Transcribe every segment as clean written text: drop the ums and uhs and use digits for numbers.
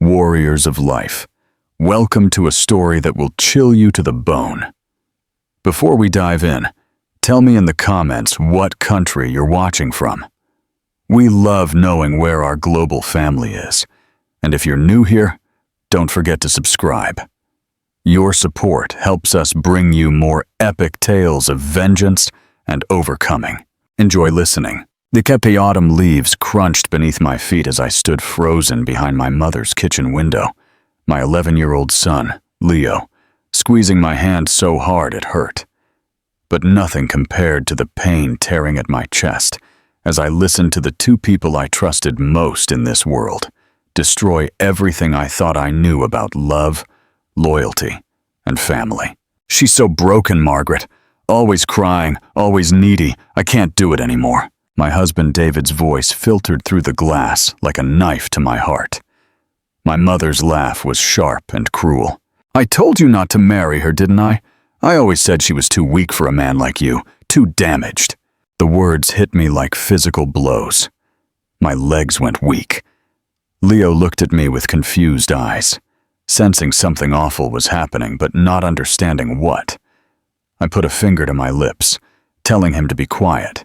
warriors of life. Welcome to a story that will chill you to the bone. Before we dive in, tell me in the comments what country you're watching from. We love knowing where our global family is, and if you're new here, don't forget to subscribe. Your support helps us bring you more epic tales of vengeance and overcoming. Enjoy listening. The autumn leaves crunched beneath my feet as I stood frozen behind my mother's kitchen window, my 11-year-old son, Leo, squeezing my hand so hard it hurt. But nothing compared to the pain tearing at my chest as I listened to the two people I trusted most in this world destroy everything I thought I knew about love, loyalty, and family. "She's so broken, Margaret. Always crying, always needy. I can't do it anymore." My husband David's voice filtered through the glass like a knife to my heart. My mother's laugh was sharp and cruel. "I told you not to marry her, didn't I? I always said she was too weak for a man like you, too damaged." The words hit me like physical blows. My legs went weak. Leo looked at me with confused eyes, sensing something awful was happening but not understanding what. I put a finger to my lips, telling him to be quiet,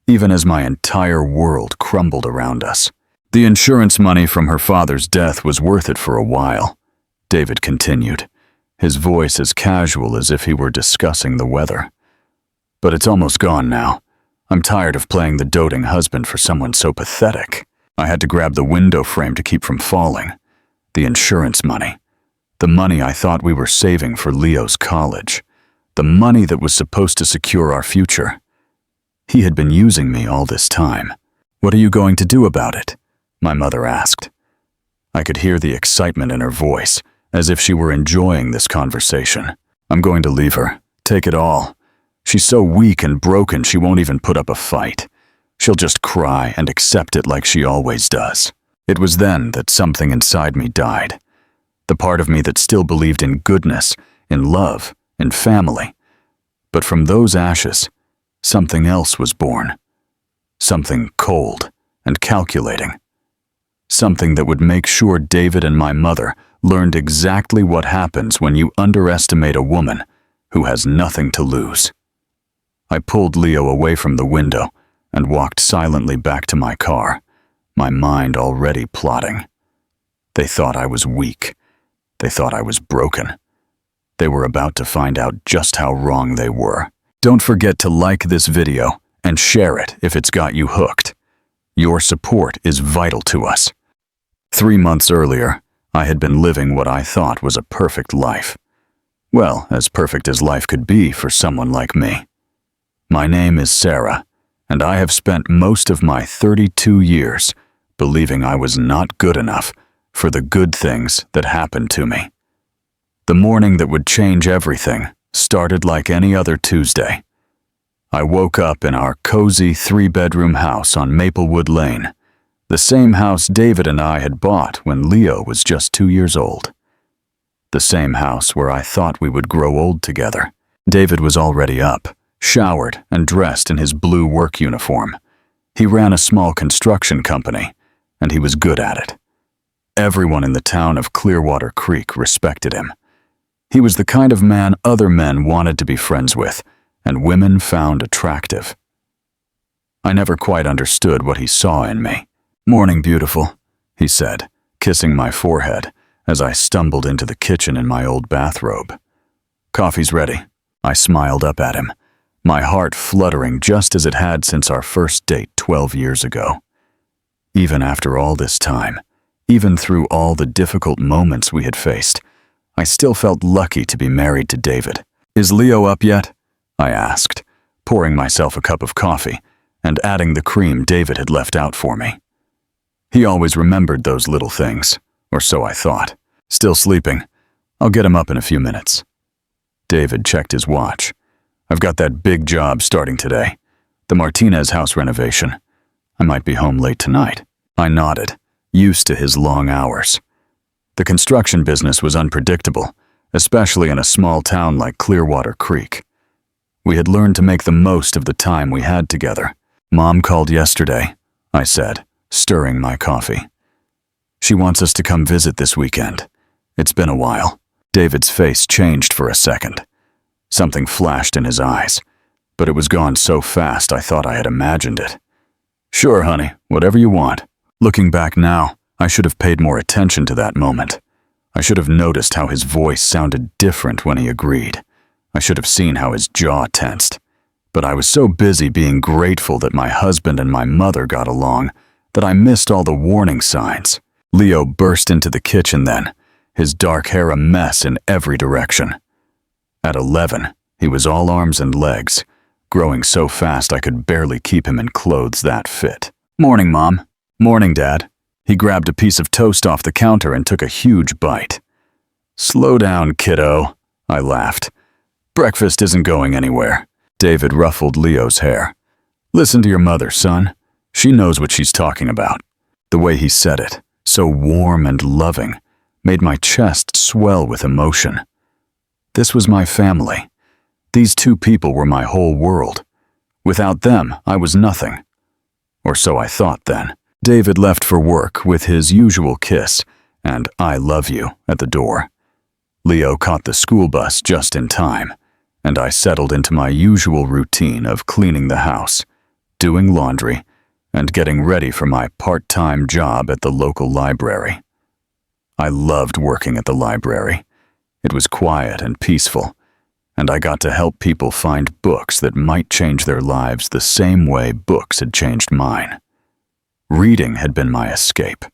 even as my entire world crumbled around us. "The insurance money from her father's death was worth it for a while," David continued, his voice as casual as if he were discussing the weather. "But it's almost gone now. I'm tired of playing the doting husband for someone so pathetic." I had to grab the window frame to keep from falling. The insurance money. The money I thought we were saving for Leo's college. The money that was supposed to secure our future. He had been using me all this time. "What are you going to do about it?" my mother asked. I could hear the excitement in her voice, as if she were enjoying this conversation. "I'm going to leave her. Take it all. She's so weak and broken she won't even put up a fight. She'll just cry and accept it like she always does." It was then that something inside me died. The part of me that still believed in goodness, in love, in family. But from those ashes, something else was born. Something cold and calculating. Something that would make sure David and my mother learned exactly what happens when you underestimate a woman who has nothing to lose. I pulled Leo away from the window and walked silently back to my car, my mind already plotting. They thought I was weak. They thought I was broken. They were about to find out just how wrong they were. Don't forget to like this video and share it if it's got you hooked. Your support is vital to us. 3 months earlier, I had been living what I thought was a perfect life. Well, as perfect as life could be for someone like me. My name is Sarah, and I have spent most of my 32 years believing I was not good enough for the good things that happened to me. The morning that would change everything started like any other Tuesday. I woke up in our cozy 3-bedroom house on Maplewood Lane, the same house David and I had bought when Leo was just 2 years old. The same house where I thought we would grow old together. David was already up, showered and dressed in his blue work uniform. He ran a small construction company, and he was good at it. Everyone in the town of Clearwater Creek respected him. He was the kind of man other men wanted to be friends with, and women found attractive. I never quite understood what he saw in me. "Morning, beautiful," he said, kissing my forehead as I stumbled into the kitchen in my old bathrobe. "Coffee's ready." I smiled up at him, my heart fluttering just as it had since our first date 12 years ago. Even after all this time, even through all the difficult moments we had faced, I still felt lucky to be married to David. "Is Leo up yet?" I asked, pouring myself a cup of coffee and adding the cream David had left out for me. He always remembered those little things, or so I thought. "Still sleeping. I'll get him up in a few minutes." David checked his watch. "I've got that big job starting today, the Martinez house renovation. I might be home late tonight." I nodded, used to his long hours. The construction business was unpredictable, especially in a small town like Clearwater Creek. We had learned to make the most of the time we had together. "Mom called yesterday," I said, stirring my coffee. She wants us to come visit this weekend. It's been a while. David's face changed for a second. Something flashed in his eyes, but it was gone so fast I thought I had imagined it. Sure, honey, whatever you want. Looking back now, I should have paid more attention to that moment. I should have noticed how his voice sounded different when he agreed. I should have seen how his jaw tensed. But I was so busy being grateful that my husband and my mother got along that I missed all the warning signs. Leo burst into the kitchen then, his dark hair a mess in every direction. At 11, he was all arms and legs, growing so fast I could barely keep him in clothes that fit. Morning, Mom. Morning, Dad. He grabbed a piece of toast off the counter and took a huge bite. Slow down, kiddo, I laughed. Breakfast isn't going anywhere. David ruffled Leo's hair. Listen to your mother, son. She knows what she's talking about. The way he said it, so warm and loving, made my chest swell with emotion. This was my family. These two people were my whole world. Without them, I was nothing. Or so I thought then. David left for work with his usual kiss and "I love you" at the door. Leo caught the school bus just in time, and I settled into my usual routine of cleaning the house, doing laundry, and getting ready for my part-time job at the local library. I loved working at the library. It was quiet and peaceful, and I got to help people find books that might change their lives the same way books had changed mine. Reading had been my escape.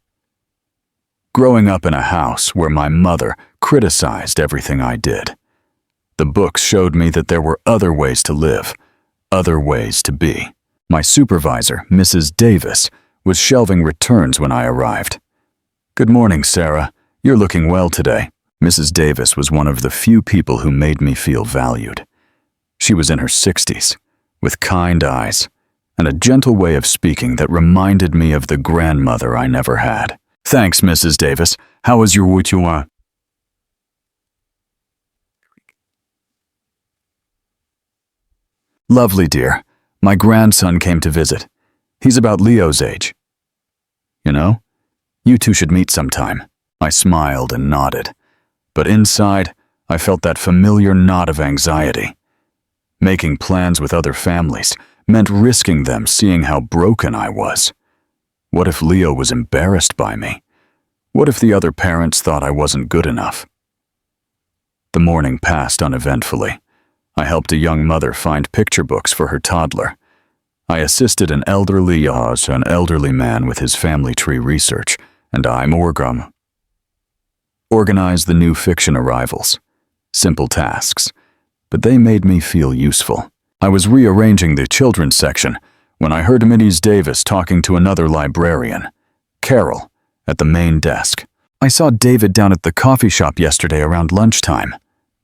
Growing up in a house where my mother criticized everything I did, the books showed me that there were other ways to live, other ways to be. My supervisor, Mrs. Davis, was shelving returns when I arrived. Good morning, Sarah. You're looking well today. Mrs. Davis was one of the few people who made me feel valued. She was in her 60s, with kind eyes, and a gentle way of speaking that reminded me of the grandmother I never had. Thanks, Mrs. Davis. How was your wutua? Lovely, dear. My grandson came to visit. He's about Leo's age. You know, you two should meet sometime. I smiled and nodded, but inside, I felt that familiar knot of anxiety. Making plans with other families meant risking them seeing how broken I was. What if Leo was embarrassed by me? What if the other parents thought I wasn't good enough? The morning passed uneventfully. I helped a young mother find picture books for her toddler. I assisted an elderly man with his family tree research, and I organized the new fiction arrivals. Simple tasks, but they made me feel useful. I was rearranging the children's section when I heard Mrs. Davis talking to another librarian, Carol, at the main desk. I saw David down at the coffee shop yesterday around lunchtime,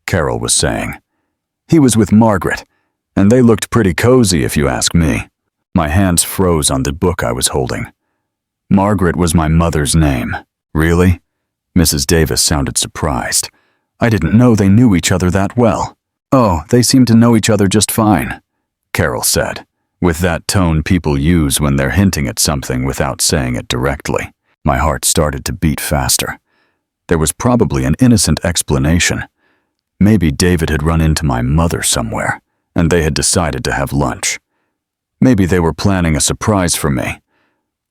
Carol was saying. He was with Margaret, and they looked pretty cozy if you ask me. My hands froze on the book I was holding. Margaret was my mother's name. Really? Mrs. Davis sounded surprised. I didn't know they knew each other that well. Oh, they seem to know each other just fine, Carol said, with that tone people use when they're hinting at something without saying it directly. My heart started to beat faster. There was probably an innocent explanation. Maybe David had run into my mother somewhere, and they had decided to have lunch. Maybe they were planning a surprise for me.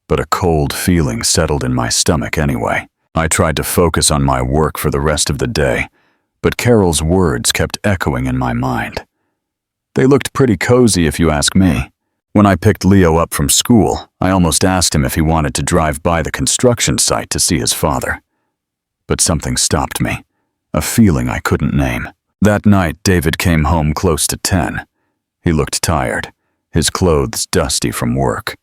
But a cold feeling settled in my stomach anyway. I tried to focus on my work for the rest of the day, but Carol's words kept echoing in my mind. They looked pretty cozy if you ask me. When I picked Leo up from school, I almost asked him if he wanted to drive by the construction site to see his father. But something stopped me, a feeling I couldn't name. That night, David came home close to 10. He looked tired, his clothes dusty from work.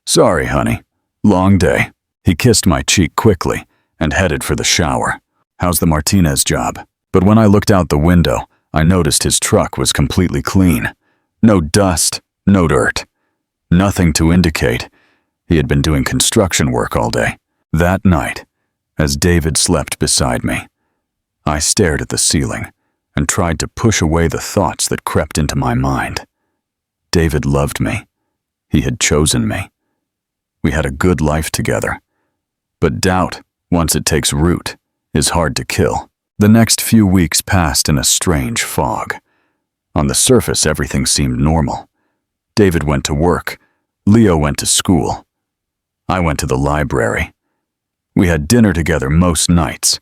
Sorry, honey. Long day. He kissed my cheek quickly and headed for the shower. How's the Martinez job? But when I looked out the window, I noticed his truck was completely clean. No dust, no dirt. Nothing to indicate he had been doing construction work all day. That night, as David slept beside me, I stared at the ceiling and tried to push away the thoughts that crept into my mind. David loved me. He had chosen me. We had a good life together. But doubt, once it takes root, is hard to kill. The next few weeks passed in a strange fog. On the surface, everything seemed normal. David went to work. Leo went to school. I went to the library. We had dinner together most nights.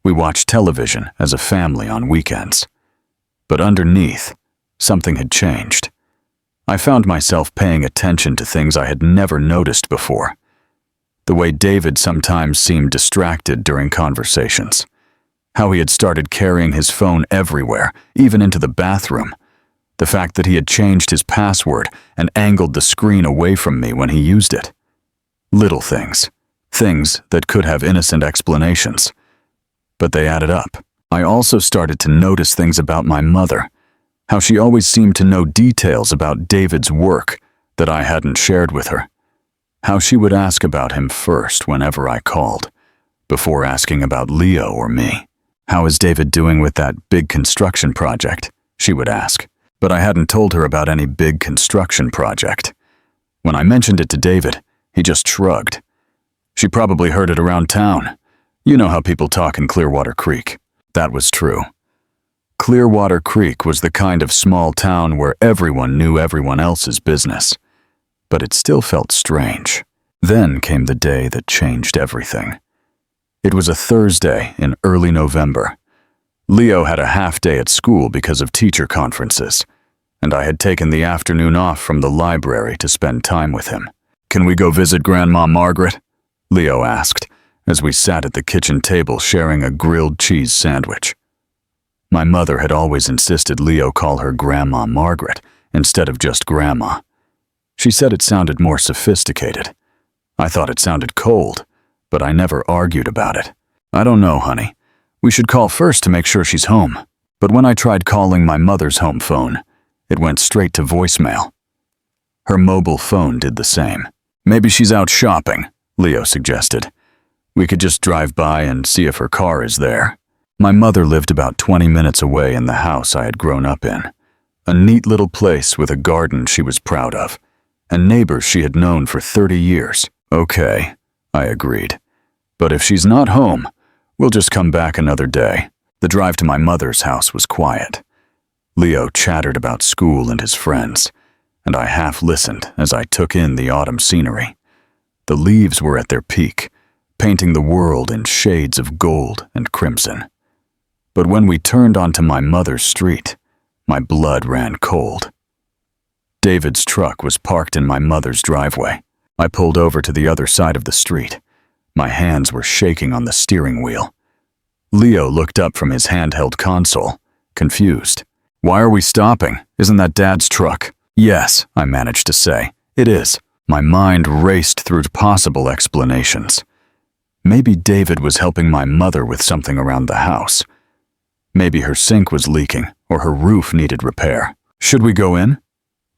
We watched television as a family on weekends. But underneath, something had changed. I found myself paying attention to things I had never noticed before. The way David sometimes seemed distracted during conversations. How he had started carrying his phone everywhere, even into the bathroom. The fact that he had changed his password and angled the screen away from me when he used it. Little things. Things that could have innocent explanations. But they added up. I also started to notice things about my mother. How she always seemed to know details about David's work that I hadn't shared with her. How she would ask about him first whenever I called, before asking about Leo or me. "How is David doing with that big construction project?" she would ask. But I hadn't told her about any big construction project. When I mentioned it to David, he just shrugged. "She probably heard it around town. You know how people talk in Clearwater Creek." That was true. Clearwater Creek was the kind of small town where everyone knew everyone else's business. But it still felt strange. Then came the day that changed everything. It was a Thursday in early November. Leo had a half day at school because of teacher conferences, and I had taken the afternoon off from the library to spend time with him. "Can we go visit Grandma Margaret?" Leo asked, as we sat at the kitchen table sharing a grilled cheese sandwich. My mother had always insisted Leo call her Grandma Margaret instead of just Grandma. She said it sounded more sophisticated. I thought it sounded cold, but I never argued about it. "I don't know, honey. We should call first to make sure she's home." But when I tried calling my mother's home phone, it went straight to voicemail. Her mobile phone did the same. "Maybe she's out shopping," Leo suggested. "We could just drive by and see if her car is there." My mother lived about 20 minutes away in the house I had grown up in. A neat little place with a garden she was proud of, and neighbors she had known for 30 years. "Okay," I agreed. "But if she's not home, we'll just come back another day." The drive to my mother's house was quiet. Leo chattered about school and his friends, and I half listened as I took in the autumn scenery. The leaves were at their peak, painting the world in shades of gold and crimson. But when we turned onto my mother's street, my blood ran cold. David's truck was parked in my mother's driveway. I pulled over to the other side of the street. My hands were shaking on the steering wheel. Leo looked up from his handheld console, confused. "Why are we stopping? Isn't that Dad's truck?" "Yes," I managed to say. "It is." My mind raced through possible explanations. Maybe David was helping my mother with something around the house. Maybe her sink was leaking or her roof needed repair. "Should we go in?"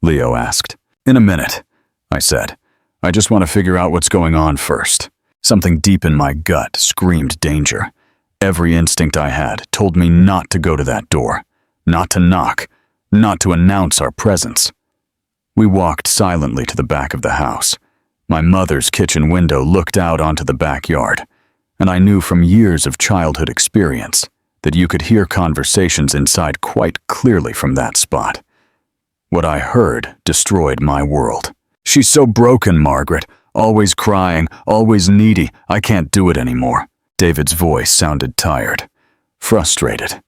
Leo asked. "In a minute," I said. "I just want to figure out what's going on first." Something deep in my gut screamed danger. Every instinct I had told me not to go to that door, not to knock, not to announce our presence. We walked silently to the back of the house. My mother's kitchen window looked out onto the backyard, and I knew from years of childhood experience that you could hear conversations inside quite clearly from that spot. What I heard destroyed my world. "She's so broken, Margaret. Always crying, always needy. I can't do it anymore." David's voice sounded tired, frustrated,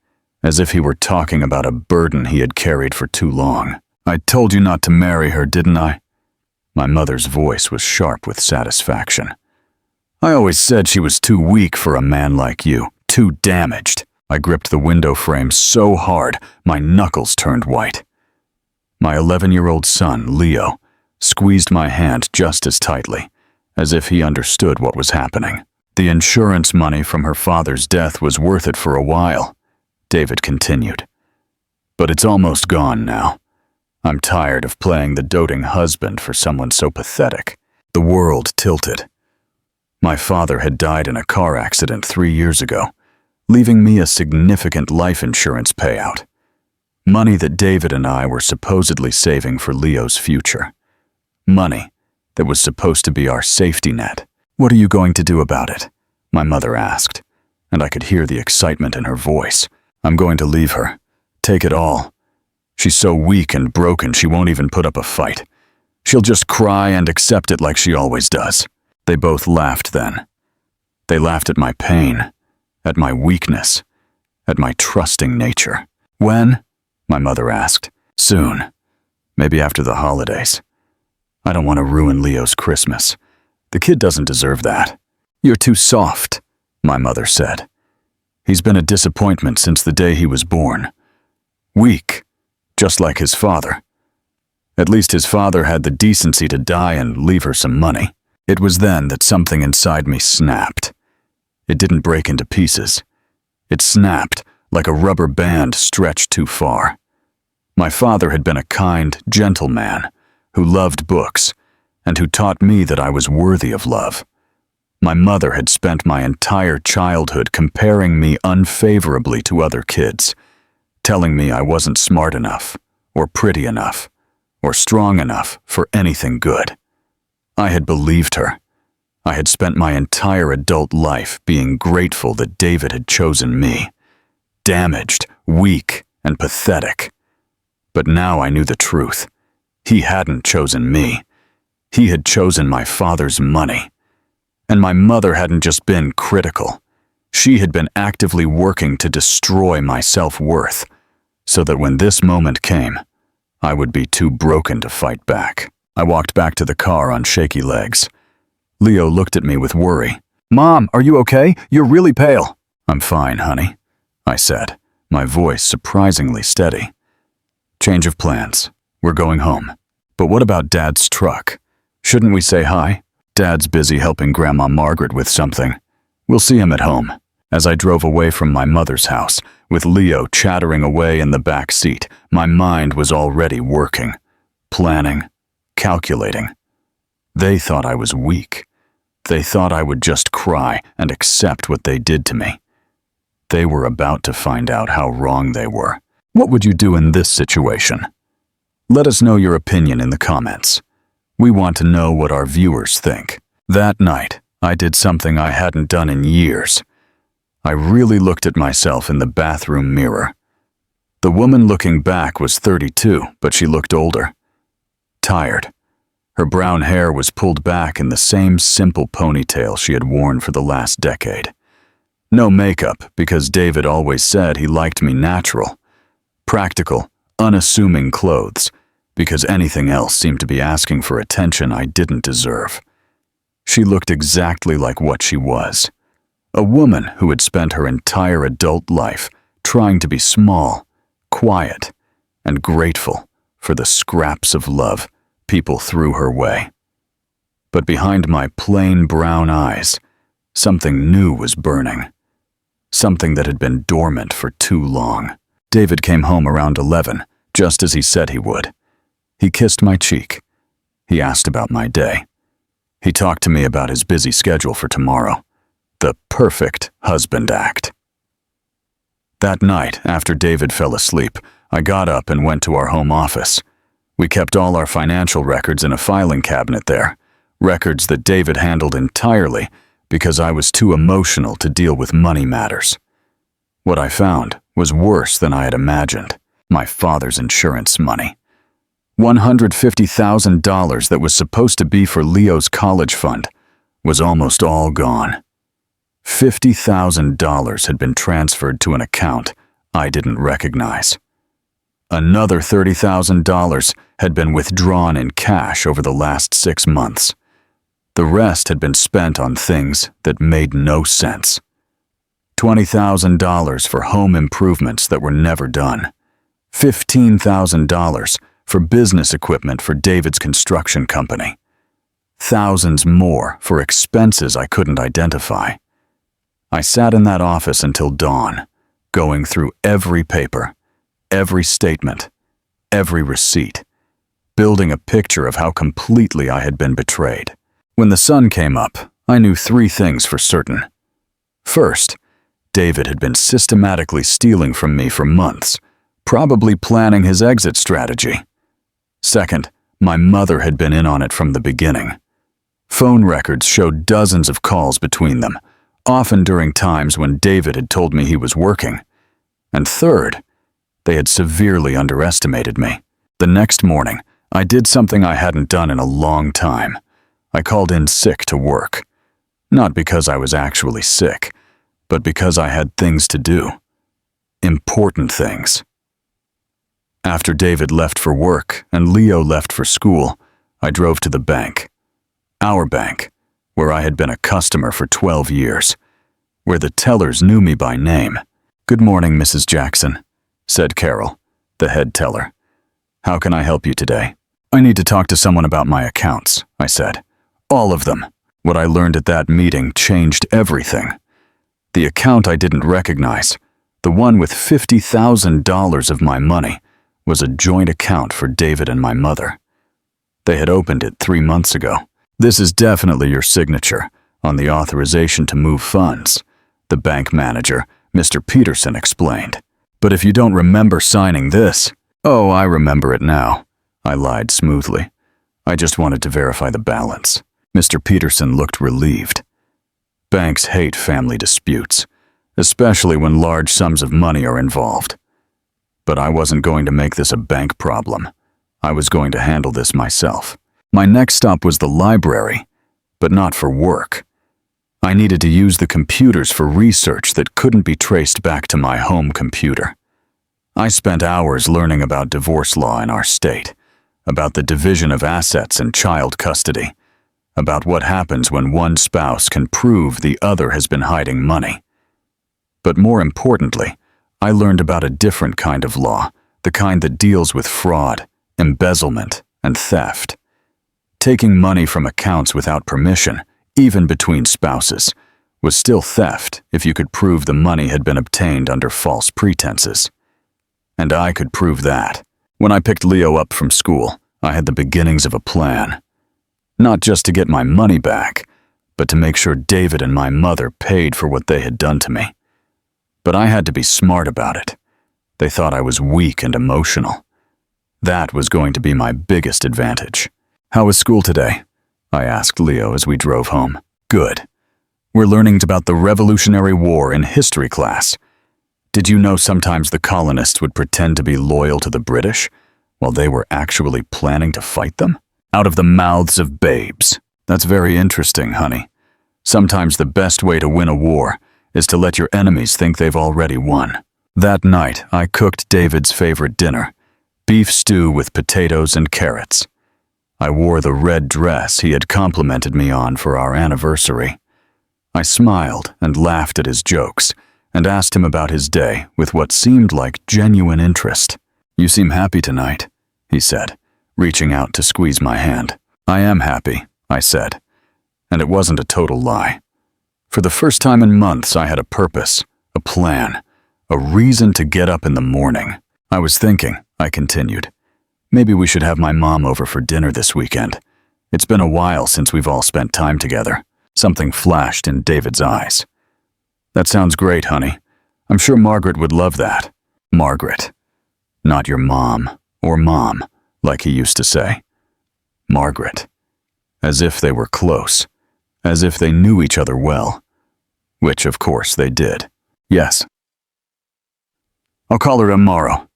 as if he were talking about a burden he had carried for too long. "I told you not to marry her, didn't I?" My mother's voice was sharp with satisfaction. "I always said she was too weak for a man like you, too damaged." I gripped the window frame so hard, my knuckles turned white. My 11-year-old son, Leo, squeezed my hand just as tightly, as if he understood what was happening. "The insurance money from her father's death was worth it for a while," David continued. "But it's almost gone now. I'm tired of playing the doting husband for someone so pathetic." The world tilted. My father had died in a car accident 3 years ago, leaving me a significant life insurance payout. Money that David and I were supposedly saving for Leo's future. Money that was supposed to be our safety net. "What are you going to do about it?" my mother asked, and I could hear the excitement in her voice. "I'm going to leave her. Take it all. She's so weak and broken she won't even put up a fight. She'll just cry and accept it like she always does." They both laughed then. They laughed at my pain, at my weakness, at my trusting nature. "When?" my mother asked. "Soon. Maybe after the holidays. I don't want to ruin Leo's Christmas. The kid doesn't deserve that." "You're too soft," my mother said. "He's been a disappointment since the day he was born. Weak, just like his father. At least his father had the decency to die and leave her some money." It was then that something inside me snapped. It didn't break into pieces. It snapped like a rubber band stretched too far. My father had been a kind, gentle man who loved books and who taught me that I was worthy of love. My mother had spent my entire childhood comparing me unfavorably to other kids, telling me I wasn't smart enough, or pretty enough, or strong enough for anything good. I had believed her. I had spent my entire adult life being grateful that David had chosen me, damaged, weak, and pathetic. But now I knew the truth. He hadn't chosen me. He had chosen my father's money. And my mother hadn't just been critical. She had been actively working to destroy my self-worth, so that when this moment came, I would be too broken to fight back. I walked back to the car on shaky legs. Leo looked at me with worry. "Mom, are you okay? You're really pale." "I'm fine, honey," I said, my voice surprisingly steady. "Change of plans. We're going home." "But what about Dad's truck? Shouldn't we say hi?" "Dad's busy helping Grandma Margaret with something. We'll see him at home." As I drove away from my mother's house, with Leo chattering away in the back seat, my mind was already working, planning, calculating. They thought I was weak. They thought I would just cry and accept what they did to me. They were about to find out how wrong they were. What would you do in this situation? Let us know your opinion in the comments. We want to know what our viewers think. That night, I did something I hadn't done in years. I really looked at myself in the bathroom mirror. The woman looking back was 32, but she looked older. Tired. Her brown hair was pulled back in the same simple ponytail she had worn for the last decade. No makeup, because David always said he liked me natural. Practical, unassuming clothes, because anything else seemed to be asking for attention I didn't deserve. She looked exactly like what she was. A woman who had spent her entire adult life trying to be small, quiet, and grateful for the scraps of love people threw her way. But behind my plain brown eyes, something new was burning. Something that had been dormant for too long. David came home around 11, just as he said he would. He kissed my cheek. He asked about my day. He talked to me about his busy schedule for tomorrow. The perfect husband act. That night, after David fell asleep, I got up and went to our home office. We kept all our financial records in a filing cabinet there, records that David handled entirely because I was too emotional to deal with money matters. What I found was worse than I had imagined. My father's insurance money. $150,000 that was supposed to be for Leo's college fund was almost all gone. $50,000 had been transferred to an account I didn't recognize. Another $30,000 had been withdrawn in cash over the last 6 months. The rest had been spent on things that made no sense. $20,000 for home improvements that were never done. $15,000 for business equipment for David's construction company. Thousands more for expenses I couldn't identify. I sat in that office until dawn, going through every paper, every statement, every receipt, building a picture of how completely I had been betrayed. When the sun came up, I knew 3 things for certain. First, David had been systematically stealing from me for months, probably planning his exit strategy. Second, my mother had been in on it from the beginning. Phone records showed dozens of calls between them, often during times when David had told me he was working. And third, they had severely underestimated me. The next morning, I did something I hadn't done in a long time. I called in sick to work. Not because I was actually sick, but because I had things to do. Important things. After David left for work and Leo left for school, I drove to the bank. Our bank, where I had been a customer for 12 years, where the tellers knew me by name. "Good morning, Mrs. Jackson," said Carol, the head teller. "How can I help you today?" "I need to talk to someone about my accounts," I said. "All of them." What I learned at that meeting changed everything. The account I didn't recognize, the one with $50,000 of my money, was a joint account for David and my mother. They had opened it 3 months ago. "This is definitely your signature on the authorization to move funds," the bank manager, Mr. Peterson, explained. "But if you don't remember signing this—" "Oh, I remember it now," I lied smoothly. "I just wanted to verify the balance." Mr. Peterson looked relieved. Banks hate family disputes, especially when large sums of money are involved. But I wasn't going to make this a bank problem. I was going to handle this myself. My next stop was the library, but not for work. I needed to use the computers for research that couldn't be traced back to my home computer. I spent hours learning about divorce law in our state, about the division of assets and child custody, about what happens when one spouse can prove the other has been hiding money. But more importantly, I learned about a different kind of law, the kind that deals with fraud, embezzlement, and theft. Taking money from accounts without permission, even between spouses, was still theft if you could prove the money had been obtained under false pretenses. And I could prove that. When I picked Leo up from school, I had the beginnings of a plan. Not just to get my money back, but to make sure David and my mother paid for what they had done to me. But I had to be smart about it. They thought I was weak and emotional. That was going to be my biggest advantage. "How was school today?" I asked Leo as we drove home. "Good. We're learning about the Revolutionary War in history class. Did you know sometimes the colonists would pretend to be loyal to the British, while they were actually planning to fight them? Out of the mouths of babes. That's very interesting, honey. Sometimes the best way to win a war is to let your enemies think they've already won." That night, I cooked David's favorite dinner, beef stew with potatoes and carrots. I wore the red dress he had complimented me on for our anniversary. I smiled and laughed at his jokes and asked him about his day with what seemed like genuine interest. "You seem happy tonight," he said, reaching out to squeeze my hand. "I am happy," I said, and it wasn't a total lie. For the first time in months, I had a purpose, a plan, a reason to get up in the morning. "I was thinking," I continued, "maybe we should have my mom over for dinner this weekend. It's been a while since we've all spent time together." Something flashed in David's eyes. "That sounds great, honey. I'm sure Margaret would love that." Margaret. Not your mom, or mom, like he used to say. Margaret. As if they were close. As if they knew each other well. Which, of course, they did. "Yes. I'll call her tomorrow."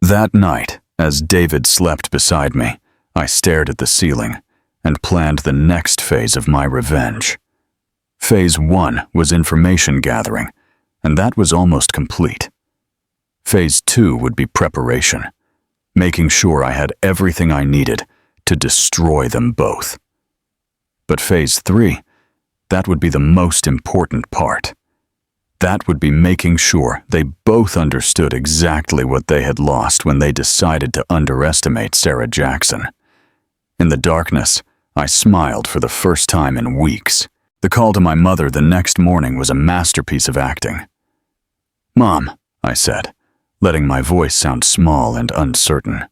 That night, as David slept beside me, I stared at the ceiling and planned the next phase of my revenge. Phase 1 was information gathering, and that was almost complete. Phase 2 would be preparation, making sure I had everything I needed to destroy them both. But Phase 3, that would be the most important part. That would be making sure they both understood exactly what they had lost when they decided to underestimate Sarah Jackson. In the darkness, I smiled for the first time in weeks. The call to my mother the next morning was a masterpiece of acting. "Mom," I said, letting my voice sound small and uncertain.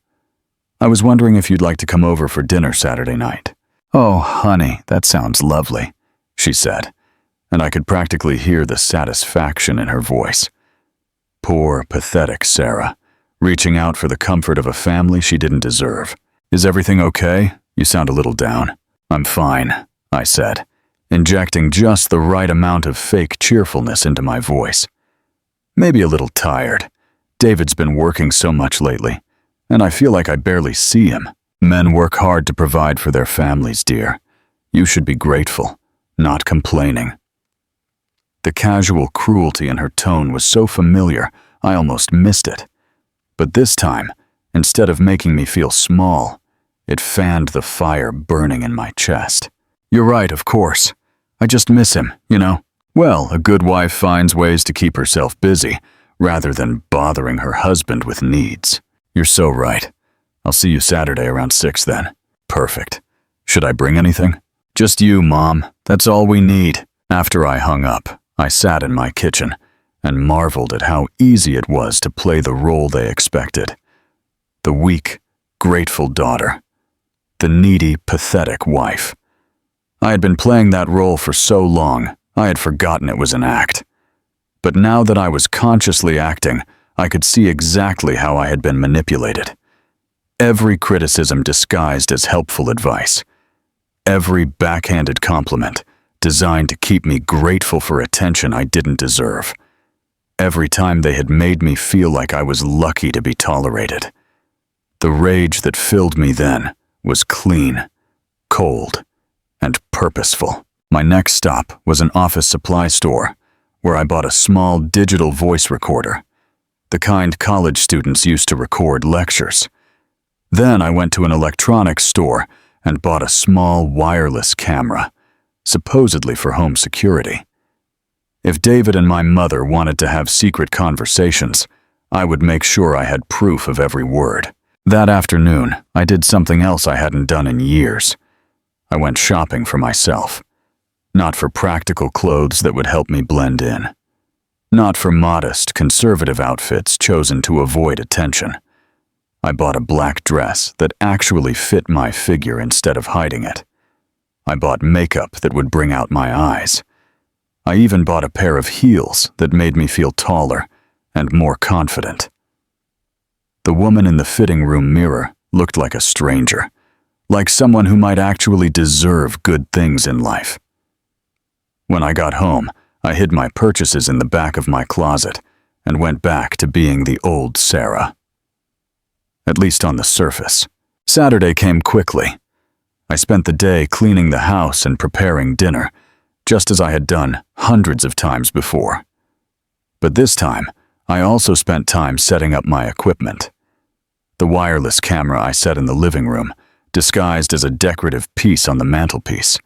"I was wondering if you'd like to come over for dinner Saturday night." "Oh, honey, that sounds lovely," she said, and I could practically hear the satisfaction in her voice. Poor, pathetic Sarah, reaching out for the comfort of a family she didn't deserve. Is everything okay? You sound a little down. I'm fine, I said, injecting just the right amount of fake cheerfulness into my voice. Maybe a little tired. David's been working so much lately, and I feel like I barely see him. Men work hard to provide for their families, dear. You should be grateful, not complaining. The casual cruelty in her tone was so familiar, I almost missed it. But this time, instead of making me feel small, it fanned the fire burning in my chest. You're right, of course. I just miss him, you know. Well, a good wife finds ways to keep herself busy, rather than bothering her husband with needs. You're so right. I'll see you Saturday around 6 then. Perfect. Should I bring anything? Just you, Mom. That's all we need. After I hung up, I sat in my kitchen and marveled at how easy it was to play the role they expected. The weak, grateful daughter. The needy, pathetic wife. I had been playing that role for so long, I had forgotten it was an act. But now that I was consciously acting, I could see exactly how I had been manipulated. Every criticism disguised as helpful advice. Every backhanded compliment designed to keep me grateful for attention I didn't deserve. Every time they had made me feel like I was lucky to be tolerated. The rage that filled me then was clean, cold, and purposeful. My next stop was an office supply store, where I bought a small digital voice recorder, the kind college students used to record lectures. Then I went to an electronics store and bought a small wireless camera, supposedly for home security. If David and my mother wanted to have secret conversations, I would make sure I had proof of every word. That afternoon, I did something else I hadn't done in years. I went shopping for myself. Not for practical clothes that would help me blend in. Not for modest, conservative outfits chosen to avoid attention. I bought a black dress that actually fit my figure instead of hiding it. I bought makeup that would bring out my eyes. I even bought a pair of heels that made me feel taller and more confident. The woman in the fitting room mirror looked like a stranger, like someone who might actually deserve good things in life. When I got home, I hid my purchases in the back of my closet and went back to being the old Sarah. At least on the surface. Saturday came quickly. I spent the day cleaning the house and preparing dinner, just as I had done hundreds of times before. But this time, I also spent time setting up my equipment. The wireless camera I set in the living room, disguised as a decorative piece on the mantelpiece.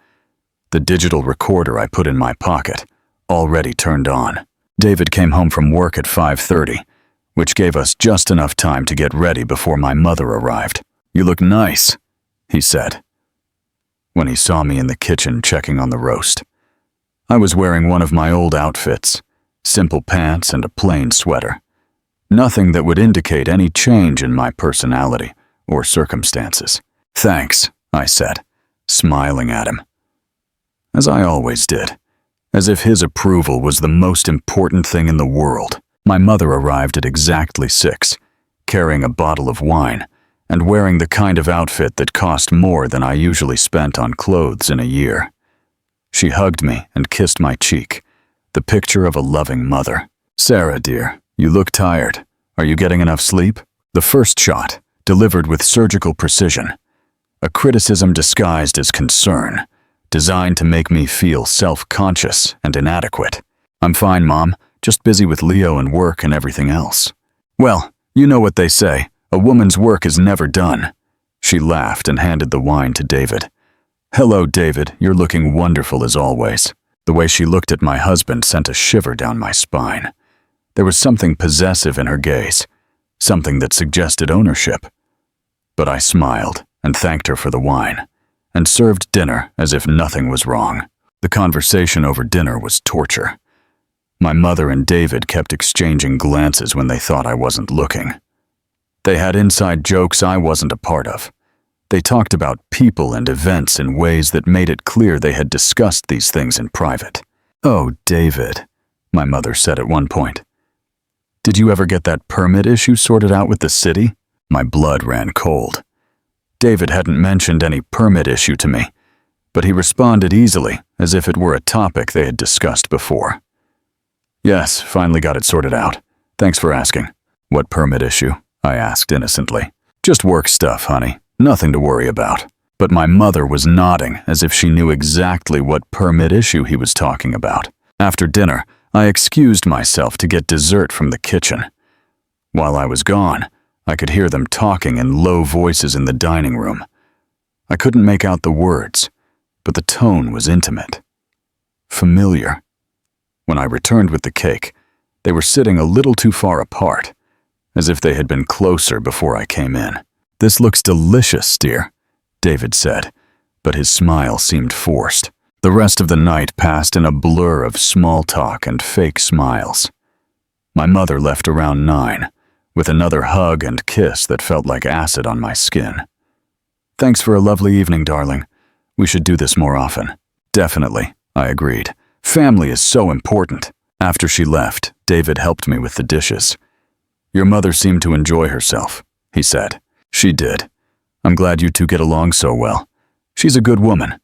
The digital recorder I put in my pocket, already turned on. David came home from work at 5:30, which gave us just enough time to get ready before my mother arrived. "You look nice," he said, when he saw me in the kitchen checking on the roast. I was wearing one of my old outfits, simple pants and a plain sweater. Nothing that would indicate any change in my personality or circumstances. "Thanks," I said, smiling at him. As I always did, as if his approval was the most important thing in the world. My mother arrived at exactly 6, carrying a bottle of wine and wearing the kind of outfit that cost more than I usually spent on clothes in a year. She hugged me and kissed my cheek, the picture of a loving mother. "Sarah, dear, you look tired. Are you getting enough sleep?" The first shot, delivered with surgical precision. A criticism disguised as concern, designed to make me feel self-conscious and inadequate. "I'm fine, Mom. Just busy with Leo and work and everything else." "Well, you know what they say. A woman's work is never done." She laughed and handed the wine to David. "Hello, David. You're looking wonderful as always." The way she looked at my husband sent a shiver down my spine. There was something possessive in her gaze, something that suggested ownership. But I smiled and thanked her for the wine, and served dinner as if nothing was wrong. The conversation over dinner was torture. My mother and David kept exchanging glances when they thought I wasn't looking. They had inside jokes I wasn't a part of. They talked about people and events in ways that made it clear they had discussed these things in private. "Oh, David," my mother said at one point. "Did you ever get that permit issue sorted out with the city?" My blood ran cold. David hadn't mentioned any permit issue to me, but he responded easily, as if it were a topic they had discussed before. Yes, finally got it sorted out. Thanks for asking. What permit issue? I asked innocently. Just work stuff, honey. Nothing to worry about. But my mother was nodding as if she knew exactly what permit issue he was talking about. After dinner, I excused myself to get dessert from the kitchen. While I was gone, I could hear them talking in low voices in the dining room. I couldn't make out the words, but the tone was intimate. Familiar. When I returned with the cake, they were sitting a little too far apart, as if they had been closer before I came in. "This looks delicious, dear," David said, but his smile seemed forced. The rest of the night passed in a blur of small talk and fake smiles. My mother left around 9, with another hug and kiss that felt like acid on my skin. "Thanks for a lovely evening, darling. We should do this more often." "Definitely," I agreed. "Family is so important." After she left, David helped me with the dishes. "Your mother seemed to enjoy herself," he said. "She did. I'm glad you two get along so well. She's a good woman.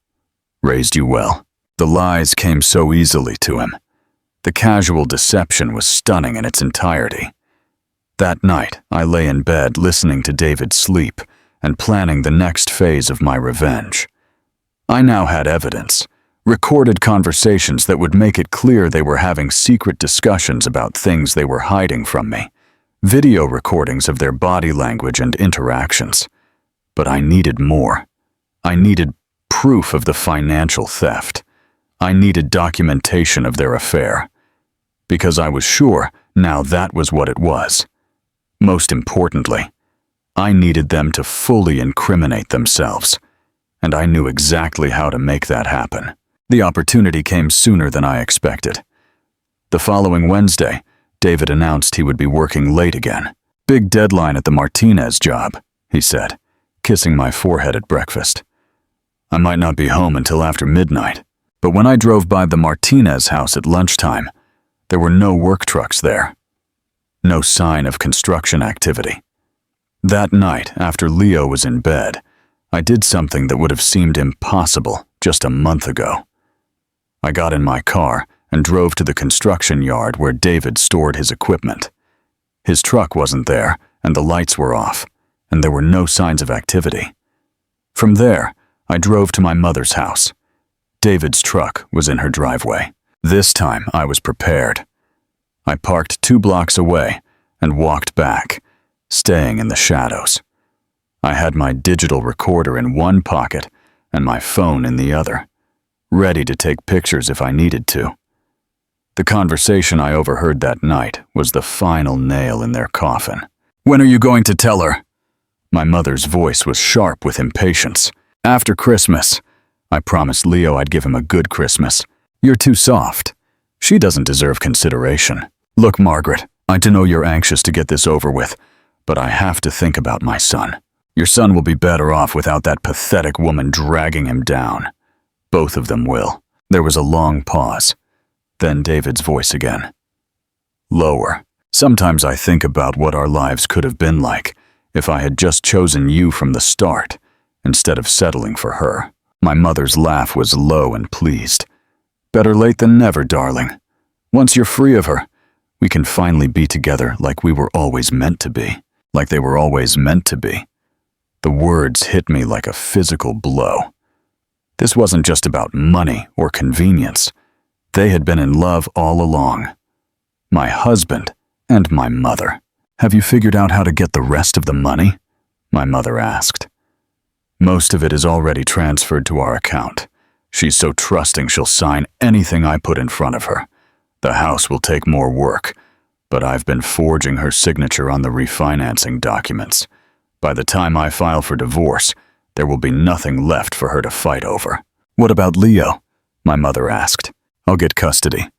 Raised you well." The lies came so easily to him. The casual deception was stunning in its entirety. That night, I lay in bed listening to David sleep and planning the next phase of my revenge. I now had evidence, recorded conversations that would make it clear they were having secret discussions about things they were hiding from me, video recordings of their body language and interactions. But I needed more. I needed proof of the financial theft. I needed documentation of their affair. Because I was sure now that was what it was. Most importantly, I needed them to fully incriminate themselves, and I knew exactly how to make that happen. The opportunity came sooner than I expected. The following Wednesday, David announced he would be working late again. "Big deadline at the Martinez job," he said, kissing my forehead at breakfast. "I might not be home until after midnight." But when I drove by the Martinez house at lunchtime, there were no work trucks there. No sign of construction activity. That night, after Leo was in bed, I did something that would have seemed impossible just a month ago. I got in my car and drove to the construction yard where David stored his equipment. His truck wasn't there, and the lights were off, and there were no signs of activity. From there, I drove to my mother's house. David's truck was in her driveway. This time, I was prepared. I parked 2 blocks away and walked back, staying in the shadows. I had my digital recorder in one pocket and my phone in the other, ready to take pictures if I needed to. The conversation I overheard that night was the final nail in their coffin. "When are you going to tell her?" My mother's voice was sharp with impatience. "After Christmas. I promised Leo I'd give him a good Christmas. You're too soft. She doesn't deserve consideration. Look, Margaret, I know you're anxious to get this over with, but I have to think about my son. Your son will be better off without that pathetic woman dragging him down. Both of them will." There was a long pause. Then David's voice again. Lower. "Sometimes I think about what our lives could have been like if I had just chosen you from the start, instead of settling for her." My mother's laugh was low and pleased. "Better late than never, darling. Once you're free of her, we can finally be together like we were always meant to be." Like they were always meant to be. The words hit me like a physical blow. This wasn't just about money or convenience. They had been in love all along. My husband and my mother. "Have you figured out how to get the rest of the money?" my mother asked. "Most of it is already transferred to our account. She's so trusting she'll sign anything I put in front of her. The house will take more work, but I've been forging her signature on the refinancing documents. By the time I file for divorce, there will be nothing left for her to fight over." "What about Leo?" my mother asked. "I'll get custody.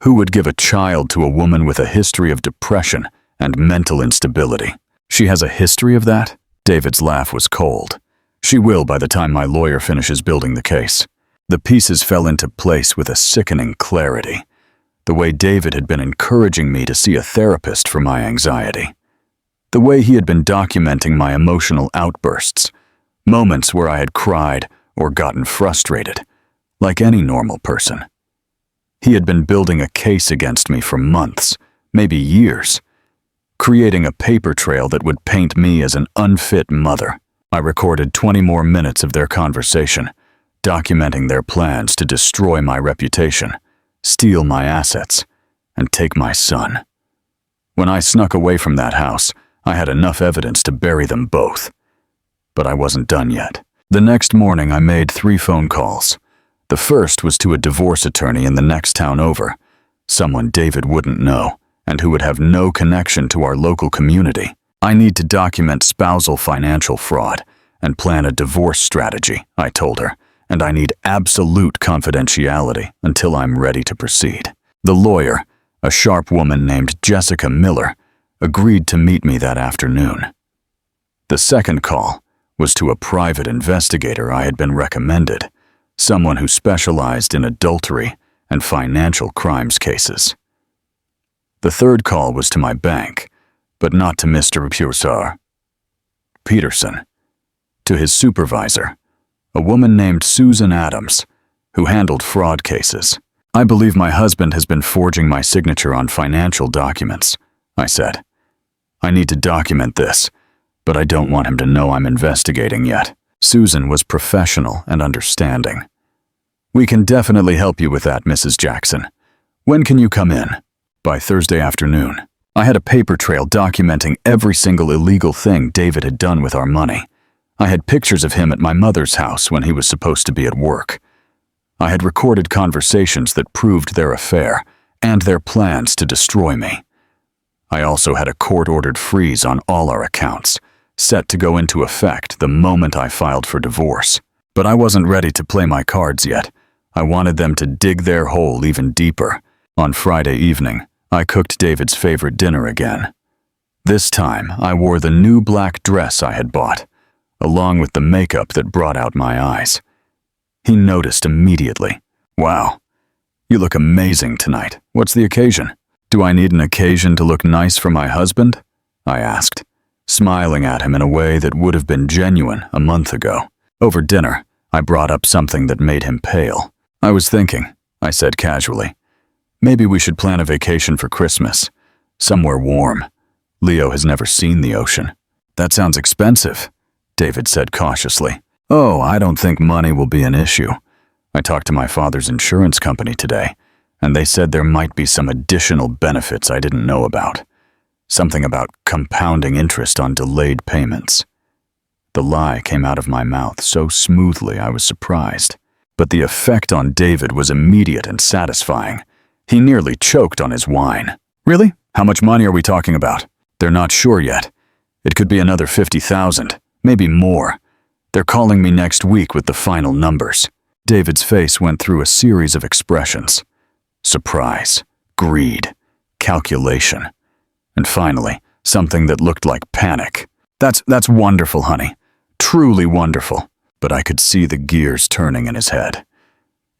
Who would give a child to a woman with a history of depression and mental instability?" "She has a history of that?" David's laugh was cold. "She will by the time my lawyer finishes building the case." The pieces fell into place with a sickening clarity. The way David had been encouraging me to see a therapist for my anxiety. The way he had been documenting my emotional outbursts, Moments where I had cried or gotten frustrated, like any normal person. He had been building a case against me for months, maybe years, creating a paper trail that would paint me as an unfit mother. I recorded 20 more minutes of their conversation, documenting their plans to destroy my reputation, steal my assets, and take my son. When I snuck away from that house, I had enough evidence to bury them both. But I wasn't done yet. The next morning, I made 3 phone calls. The first was to a divorce attorney in the next town over, someone David wouldn't know, and who would have no connection to our local community. I need to document spousal financial fraud and plan a divorce strategy, I told her, and I need absolute confidentiality until I'm ready to proceed. The lawyer, a sharp woman named Jessica Miller, agreed to meet me that afternoon. The second call was to a private investigator I had been recommended, someone who specialized in adultery and financial crimes cases. The third call was to my bank, but not to Mr. Peterson, to his supervisor, a woman named Susan Adams, who handled fraud cases. I believe my husband has been forging my signature on financial documents, I said. I need to document this, but I don't want him to know I'm investigating yet. Susan was professional and understanding. We can definitely help you with that, Mrs. Jackson. When can you come in? By Thursday afternoon. I had a paper trail documenting every single illegal thing David had done with our money. I had pictures of him at my mother's house when he was supposed to be at work. I had recorded conversations that proved their affair and their plans to destroy me. I also had a court-ordered freeze on all our accounts, set to go into effect the moment I filed for divorce. But I wasn't ready to play my cards yet. I wanted them to dig their hole even deeper. On Friday evening, I cooked David's favorite dinner again. This time, I wore the new black dress I had bought, along with the makeup that brought out my eyes. He noticed immediately. Wow, you look amazing tonight. What's the occasion? Do I need an occasion to look nice for my husband? I asked, smiling at him in a way that would have been genuine a month ago. Over dinner, I brought up something that made him pale. I was thinking, I said casually, maybe we should plan a vacation for Christmas. Somewhere warm. Leo has never seen the ocean. That sounds expensive, David said cautiously. Oh, I don't think money will be an issue. I talked to my father's insurance company today, and they said there might be some additional benefits I didn't know about. Something about compounding interest on delayed payments. The lie came out of my mouth so smoothly I was surprised. But the effect on David was immediate and satisfying. He nearly choked on his wine. Really? How much money are we talking about? They're not sure yet. It could be another 50,000, maybe more. They're calling me next week with the final numbers. David's face went through a series of expressions. Surprise, greed, calculation, and finally, something that looked like panic. That's wonderful, honey. Truly wonderful. But I could see the gears turning in his head.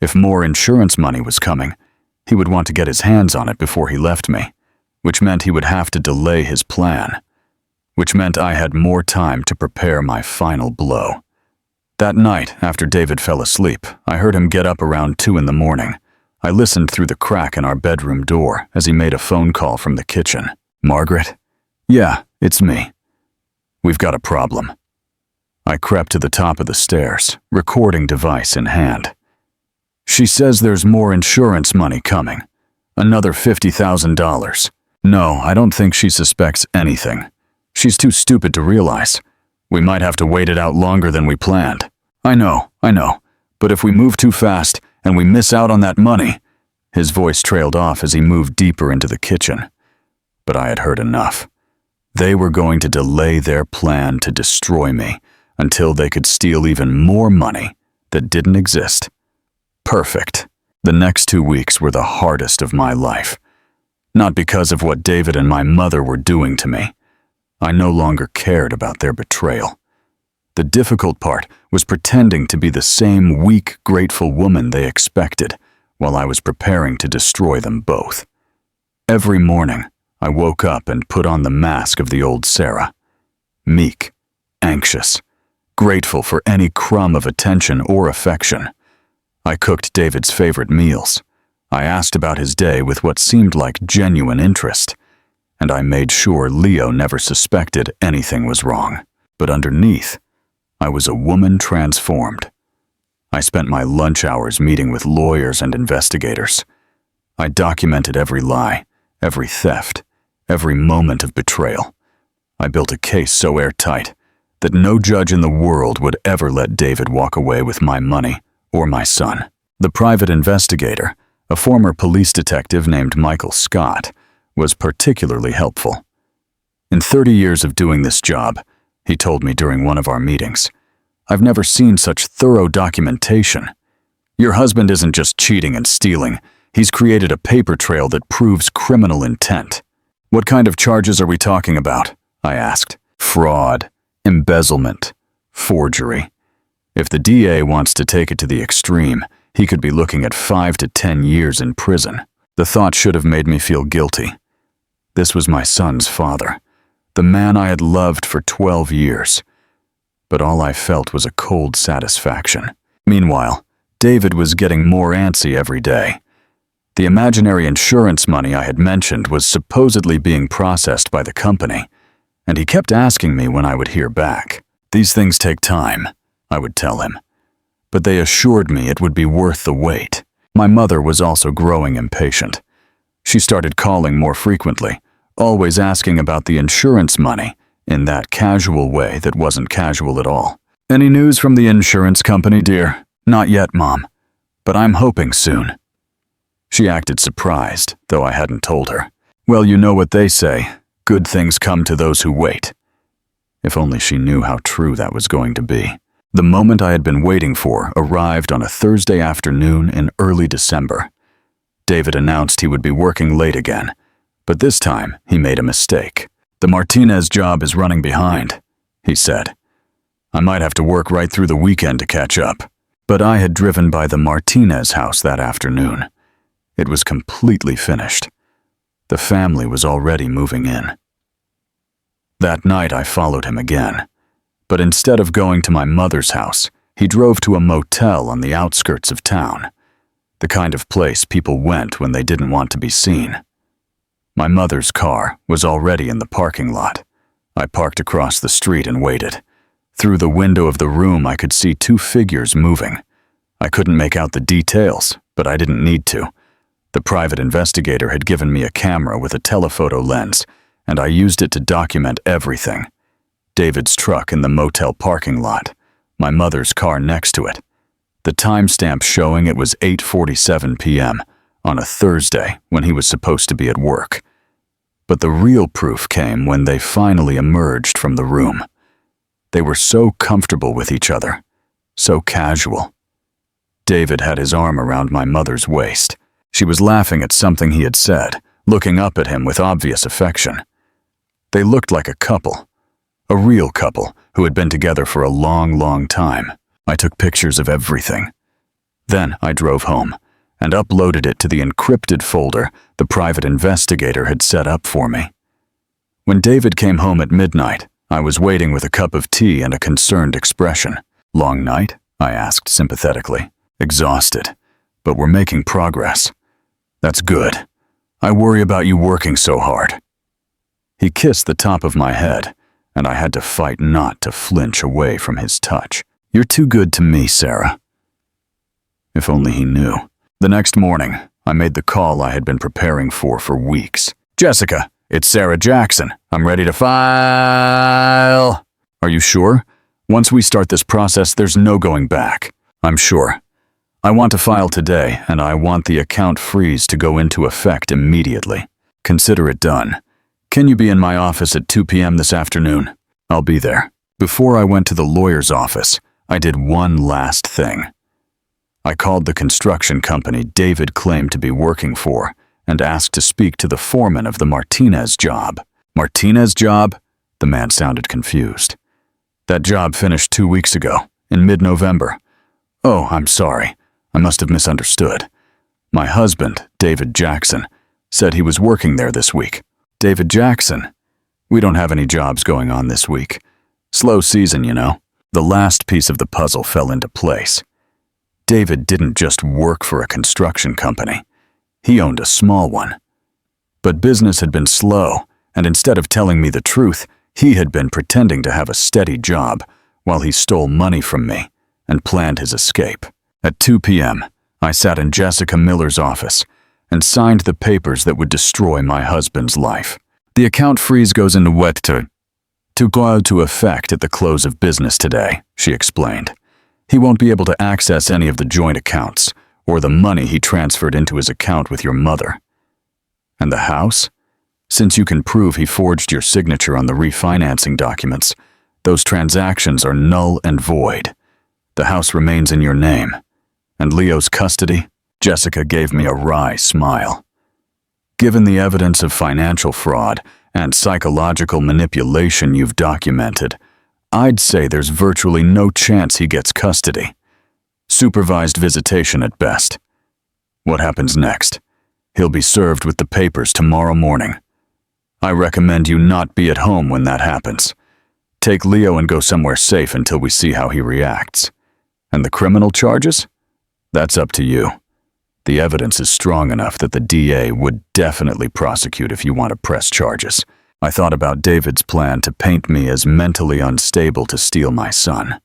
If more insurance money was coming, he would want to get his hands on it before he left me, which meant he would have to delay his plan, which meant I had more time to prepare my final blow. That night, after David fell asleep, I heard him get up around 2 in the morning. I listened through the crack in our bedroom door as he made a phone call from the kitchen. Margaret? Yeah, it's me. We've got a problem. I crept to the top of the stairs, recording device in hand. She says there's more insurance money coming. Another $50,000. No, I don't think she suspects anything. She's too stupid to realize. We might have to wait it out longer than we planned. I know. But if we move too fast and we miss out on that money... His voice trailed off as he moved deeper into the kitchen. But I had heard enough. They were going to delay their plan to destroy me until they could steal even more money that didn't exist. Perfect. The next 2 weeks were the hardest of my life. Not because of what David and my mother were doing to me. I no longer cared about their betrayal. The difficult part was pretending to be the same weak, grateful woman they expected while I was preparing to destroy them both. Every morning, I woke up and put on the mask of the old Sarah. Meek, anxious, grateful for any crumb of attention or affection. I cooked David's favorite meals. I asked about his day with what seemed like genuine interest, and I made sure Leo never suspected anything was wrong. But underneath, I was a woman transformed. I spent my lunch hours meeting with lawyers and investigators. I documented every lie, every theft, every moment of betrayal. I built a case so airtight that no judge in the world would ever let David walk away with my money or my son. The private investigator, a former police detective named Michael Scott, was particularly helpful. In 30 years of doing this job, he told me during one of our meetings, I've never seen such thorough documentation. Your husband isn't just cheating and stealing, he's created a paper trail that proves criminal intent. What kind of charges are we talking about? I asked. Fraud, embezzlement, forgery. If the DA wants to take it to the extreme, he could be looking at 5 to 10 years in prison. The thought should have made me feel guilty. This was my son's father, the man I had loved for 12 years. But all I felt was a cold satisfaction. Meanwhile, David was getting more antsy every day. The imaginary insurance money I had mentioned was supposedly being processed by the company, and he kept asking me when I would hear back. These things take time, I would tell him, but they assured me it would be worth the wait. My mother was also growing impatient. She started calling more frequently, always asking about the insurance money in that casual way that wasn't casual at all. Any news from the insurance company, dear? Not yet, Mom, but I'm hoping soon. She acted surprised, though I hadn't told her. Well, you know what they say, good things come to those who wait. If only she knew how true that was going to be. The moment I had been waiting for arrived on a Thursday afternoon in early December. David announced he would be working late again, but this time he made a mistake. The Martinez job is running behind, he said. I might have to work right through the weekend to catch up. But I had driven by the Martinez house that afternoon. It was completely finished. The family was already moving in. That night I followed him again, but instead of going to my mother's house, he drove to a motel on the outskirts of town, the kind of place people went when they didn't want to be seen. My mother's car was already in the parking lot. I parked across the street and waited. Through the window of the room I could see 2 figures moving. I couldn't make out the details, but I didn't need to. The private investigator had given me a camera with a telephoto lens, and I used it to document everything. David's truck in the motel parking lot, my mother's car next to it. The timestamp showing it was 8:47 p.m. on a Thursday when he was supposed to be at work. But the real proof came when they finally emerged from the room. They were so comfortable with each other, so casual. David had his arm around my mother's waist. She was laughing at something he had said, looking up at him with obvious affection. They looked like a couple, a real couple who had been together for a long, long time. I took pictures of everything. Then I drove home and uploaded it to the encrypted folder the private investigator had set up for me. When David came home at midnight, I was waiting with a cup of tea and a concerned expression. Long night? I asked sympathetically. Exhausted, but we're making progress. That's good. I worry about you working so hard. He kissed the top of my head, and I had to fight not to flinch away from his touch. You're too good to me, Sarah. If only he knew. The next morning, I made the call I had been preparing for weeks. Jessica, it's Sarah Jackson. I'm ready to file. Are you sure? Once we start this process, there's no going back. I'm sure. I want to file today, and I want the account freeze to go into effect immediately. Consider it done. Can you be in my office at 2 p.m. this afternoon? I'll be there. Before I went to the lawyer's office, I did one last thing. I called the construction company David claimed to be working for and asked to speak to the foreman of the Martinez job. Martinez job? The man sounded confused. That job finished 2 weeks ago, in mid-November. Oh, I'm sorry. I must have misunderstood. My husband, David Jackson, said he was working there this week. David Jackson? We don't have any jobs going on this week. Slow season, you know. The last piece of the puzzle fell into place. David didn't just work for a construction company. He owned a small one. But business had been slow, and instead of telling me the truth, he had been pretending to have a steady job while he stole money from me and planned his escape. At 2 p.m., I sat in Jessica Miller's office and signed the papers that would destroy my husband's life. The account freeze goes into to go into effect at the close of business today, she explained. He won't be able to access any of the joint accounts or the money he transferred into his account with your mother. And the house? Since you can prove he forged your signature on the refinancing documents, those transactions are null and void. The house remains in your name. And Leo's custody? Jessica gave me a wry smile. Given the evidence of financial fraud and psychological manipulation you've documented, I'd say there's virtually no chance he gets custody. Supervised visitation at best. What happens next? He'll be served with the papers tomorrow morning. I recommend you not be at home when that happens. Take Leo and go somewhere safe until we see how he reacts. And the criminal charges? That's up to you. The evidence is strong enough that the DA would definitely prosecute if you want to press charges. I thought about David's plan to paint me as mentally unstable to steal my son.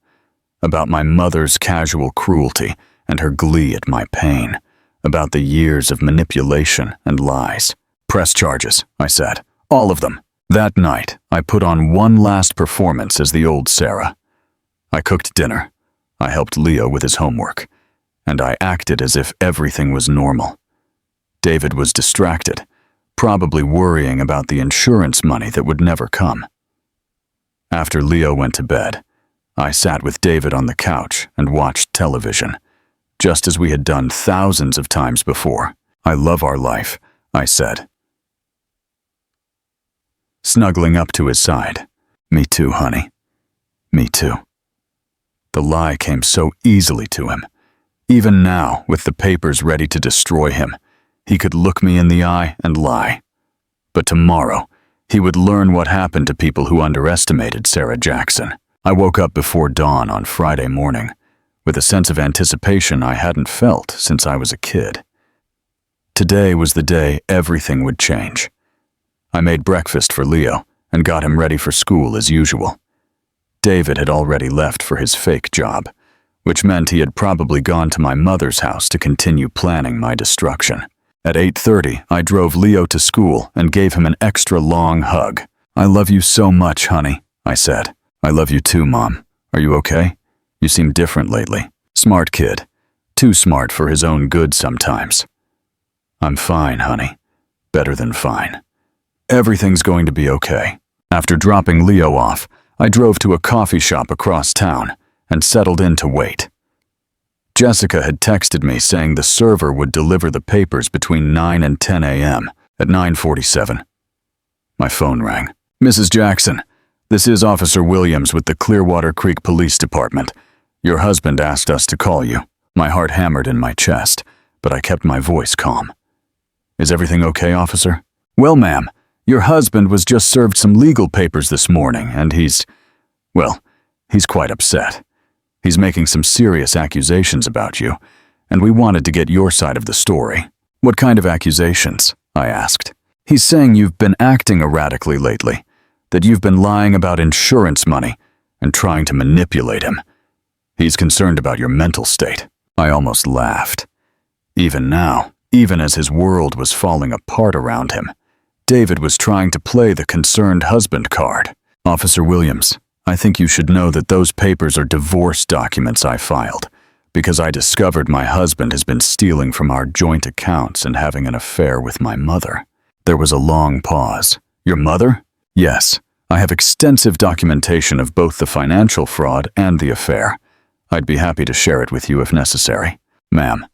About my mother's casual cruelty and her glee at my pain. About the years of manipulation and lies. Press charges, I said. All of them. That night, I put on one last performance as the old Sarah. I cooked dinner. I helped Leo with his homework. And I acted as if everything was normal. David was distracted, probably worrying about the insurance money that would never come. After Leo went to bed, I sat with David on the couch and watched television, just as we had done thousands of times before. I love our life, I said, snuggling up to his side. Me too, honey. Me too. The lie came so easily to him. Even now, with the papers ready to destroy him, he could look me in the eye and lie. But tomorrow, he would learn what happened to people who underestimated Sarah Jackson. I woke up before dawn on Friday morning, with a sense of anticipation I hadn't felt since I was a kid. Today was the day everything would change. I made breakfast for Leo and got him ready for school as usual. David had already left for his fake job, which meant he had probably gone to my mother's house to continue planning my destruction. At 8:30, I drove Leo to school and gave him an extra long hug. I love you so much, honey, I said. I love you too, Mom. Are you okay? You seem different lately. Smart kid. Too smart for his own good sometimes. I'm fine, honey. Better than fine. Everything's going to be okay. After dropping Leo off, I drove to a coffee shop across town and settled in to wait. Jessica had texted me saying the server would deliver the papers between 9 and 10 a.m. At 9:47. My phone rang. Mrs. Jackson, this is Officer Williams with the Clearwater Creek Police Department. Your husband asked us to call you. My heart hammered in my chest, but I kept my voice calm. Is everything okay, officer? Well, ma'am, your husband was just served some legal papers this morning, and he's quite upset. He's making some serious accusations about you, and we wanted to get your side of the story. What kind of accusations? I asked. He's saying you've been acting erratically lately, that you've been lying about insurance money and trying to manipulate him. He's concerned about your mental state. I almost laughed. Even now, even as his world was falling apart around him, David was trying to play the concerned husband card. Officer Williams, I think you should know that those papers are divorce documents I filed, because I discovered my husband has been stealing from our joint accounts and having an affair with my mother. There was a long pause. Your mother? Yes, I have extensive documentation of both the financial fraud and the affair. I'd be happy to share it with you if necessary. Ma'am,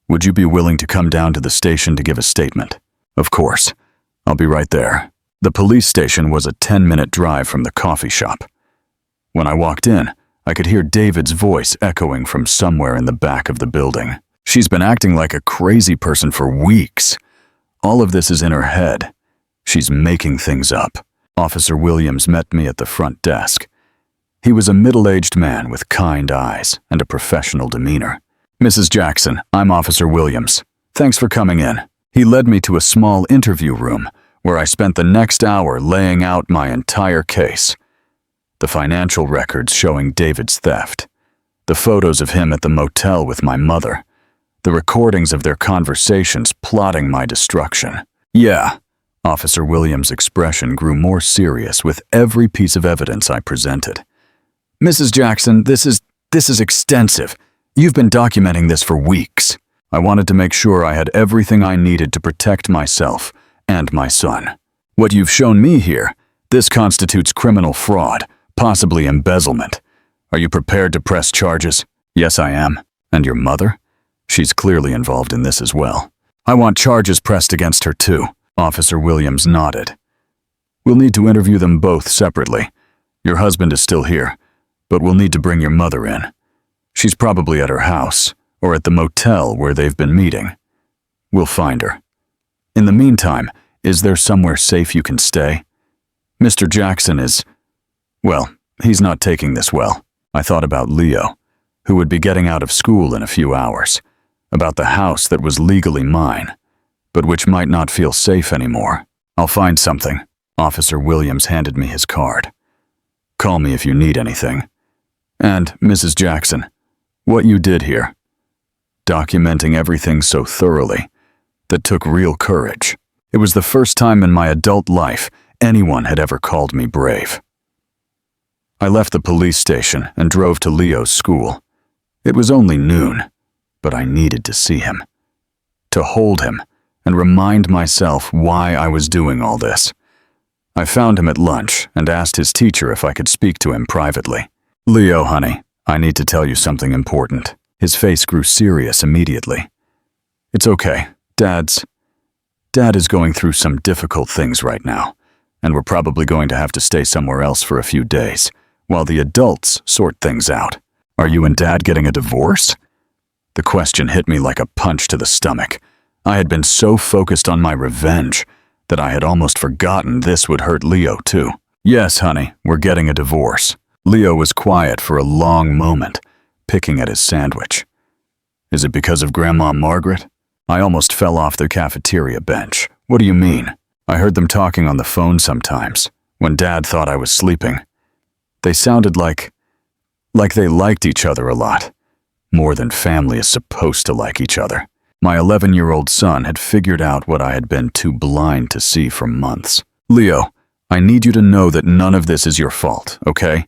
would you be willing to come down to the station to give a statement? Of course. I'll be right there. The police station was a 10-minute drive from the coffee shop. When I walked in, I could hear David's voice echoing from somewhere in the back of the building. She's been acting like a crazy person for weeks. All of this is in her head. She's making things up. Officer Williams met me at the front desk. He was a middle-aged man with kind eyes and a professional demeanor. "Mrs. Jackson, I'm Officer Williams. Thanks for coming in." He led me to a small interview room where I spent the next hour laying out my entire case. The financial records showing David's theft, the photos of him at the motel with my mother, the recordings of their conversations plotting my destruction. "Yeah." Officer Williams' expression grew more serious with every piece of evidence I presented. "Mrs. Jackson, this is extensive. You've been documenting this for weeks." I wanted to make sure I had everything I needed to protect myself and my son. "What you've shown me here, this constitutes criminal fraud, possibly embezzlement. Are you prepared to press charges?" "Yes, I am." "And your mother?" "She's clearly involved in this as well." "I want charges pressed against her too." Officer Williams nodded. "We'll need to interview them both separately. Your husband is still here, but we'll need to bring your mother in. She's probably at her house, or at the motel where they've been meeting. We'll find her. In the meantime, is there somewhere safe you can stay? Mr. Jackson well, he's not taking this well." I thought about Leo, who would be getting out of school in a few hours, about the house that was legally mine, but which might not feel safe anymore. "I'll find something." Officer Williams handed me his card. "Call me if you need anything. And, Mrs. Jackson, what you did here, documenting everything so thoroughly, that took real courage. It was the first time in my adult life anyone had ever called me brave." I left the police station and drove to Leo's school. It was only noon, but I needed to see him, to hold him, and remind myself why I was doing all this. I found him at lunch and asked his teacher if I could speak to him privately. "Leo, honey, I need to tell you something important." His face grew serious immediately. "It's okay. Dad is going through some difficult things right now, and we're probably going to have to stay somewhere else for a few days, while the adults sort things out. Are you and Dad getting a divorce?" The question hit me like a punch to the stomach. I had been so focused on my revenge that I had almost forgotten this would hurt Leo too. "Yes, honey, we're getting a divorce." Leo was quiet for a long moment, picking at his sandwich. "Is it because of Grandma Margaret?" I almost fell off the cafeteria bench. "What do you mean?" "I heard them talking on the phone sometimes, when Dad thought I was sleeping. They sounded like they liked each other a lot, more than family is supposed to like each other." My 11-year-old son had figured out what I had been too blind to see for months. "Leo, I need you to know that none of this is your fault, okay?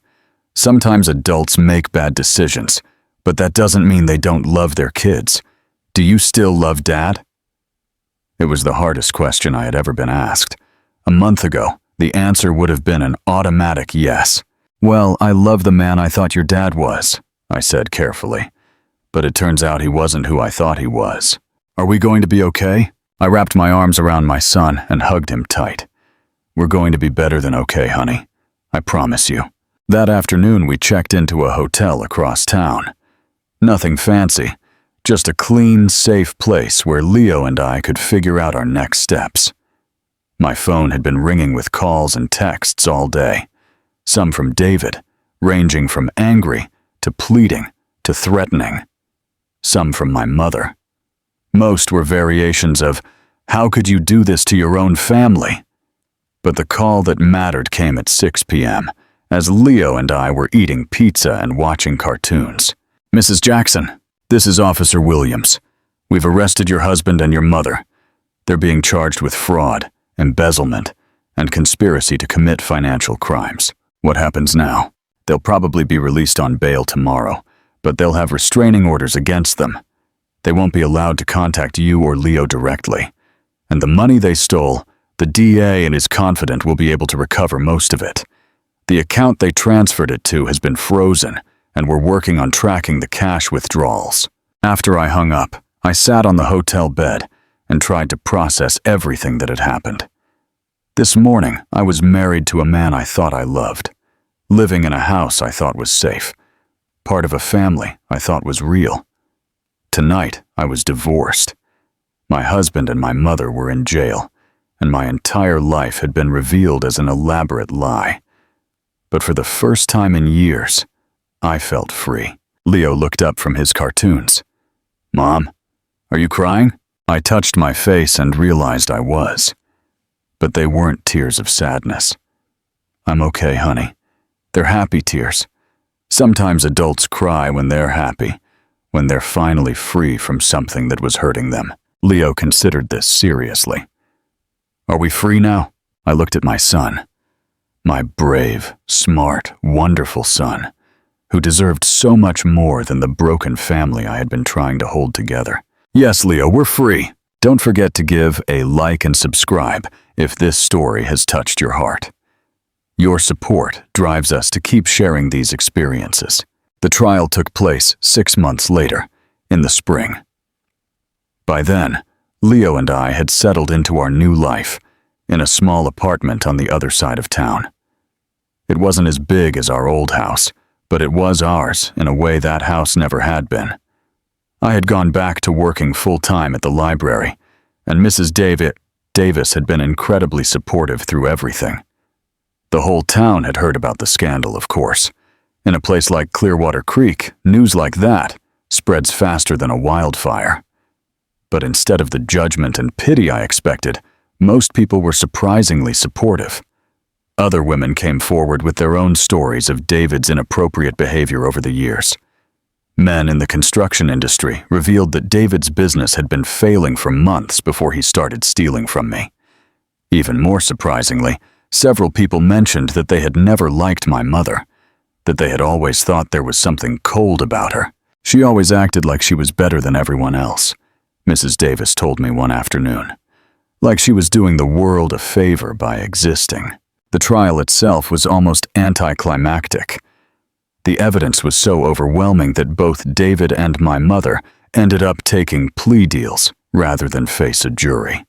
Sometimes adults make bad decisions, but that doesn't mean they don't love their kids. Do you still love Dad?" It was the hardest question I had ever been asked. A month ago, the answer would have been an automatic yes. "Well, I love the man I thought your dad was," I said carefully. But it turns out he wasn't who I thought he was. "Are we going to be okay?" I wrapped my arms around my son and hugged him tight. "We're going to be better than okay, honey. I promise you." That afternoon, we checked into a hotel across town. Nothing fancy, just a clean, safe place where Leo and I could figure out our next steps. My phone had been ringing with calls and texts all day, some from David, ranging from angry to pleading to threatening, some from my mother. Most were variations of, "How could you do this to your own family?" But the call that mattered came at 6 p.m., as Leo and I were eating pizza and watching cartoons. "Mrs. Jackson, this is Officer Williams. We've arrested your husband and your mother. They're being charged with fraud, embezzlement, and conspiracy to commit financial crimes. What happens now? They'll probably be released on bail tomorrow, but they'll have restraining orders against them. They won't be allowed to contact you or Leo directly. And the money they stole, the DA and is confident will be able to recover most of it. The account they transferred it to has been frozen, and we're working on tracking the cash withdrawals." After I hung up, I sat on the hotel bed and tried to process everything that had happened. This morning, I was married to a man I thought I loved, living in a house I thought was safe, part of a family I thought was real. Tonight, I was divorced. My husband and my mother were in jail, and my entire life had been revealed as an elaborate lie. But for the first time in years, I felt free. Leo looked up from his cartoons. "Mom, are you crying?" I touched my face and realized I was. But they weren't tears of sadness. "I'm okay, honey. They're happy tears. Sometimes adults cry when they're happy, when they're finally free from something that was hurting them." Leo considered this seriously. "Are we free now?" I looked at my son. My brave, smart, wonderful son, who deserved so much more than the broken family I had been trying to hold together. "Yes, Leo, we're free. Don't forget to give a like and subscribe if this story has touched your heart. Your support drives us to keep sharing these experiences." The trial took place 6 months later, in the spring. By then, Leo and I had settled into our new life in a small apartment on the other side of town. It wasn't as big as our old house, but it was ours in a way that house never had been. I had gone back to working full-time at the library, and Mrs. Davis had been incredibly supportive through everything. The whole town had heard about the scandal, of course. In a place like Clearwater Creek, news like that spreads faster than a wildfire. But instead of the judgment and pity I expected, most people were surprisingly supportive. Other women came forward with their own stories of David's inappropriate behavior over the years. Men in the construction industry revealed that David's business had been failing for months before he started stealing from me. Even more surprisingly, several people mentioned that they had never liked my mother, that they had always thought there was something cold about her. "She always acted like she was better than everyone else," Mrs. Davis told me one afternoon. "Like she was doing the world a favor by existing." The trial itself was almost anticlimactic. The evidence was so overwhelming that both David and my mother ended up taking plea deals rather than face a jury.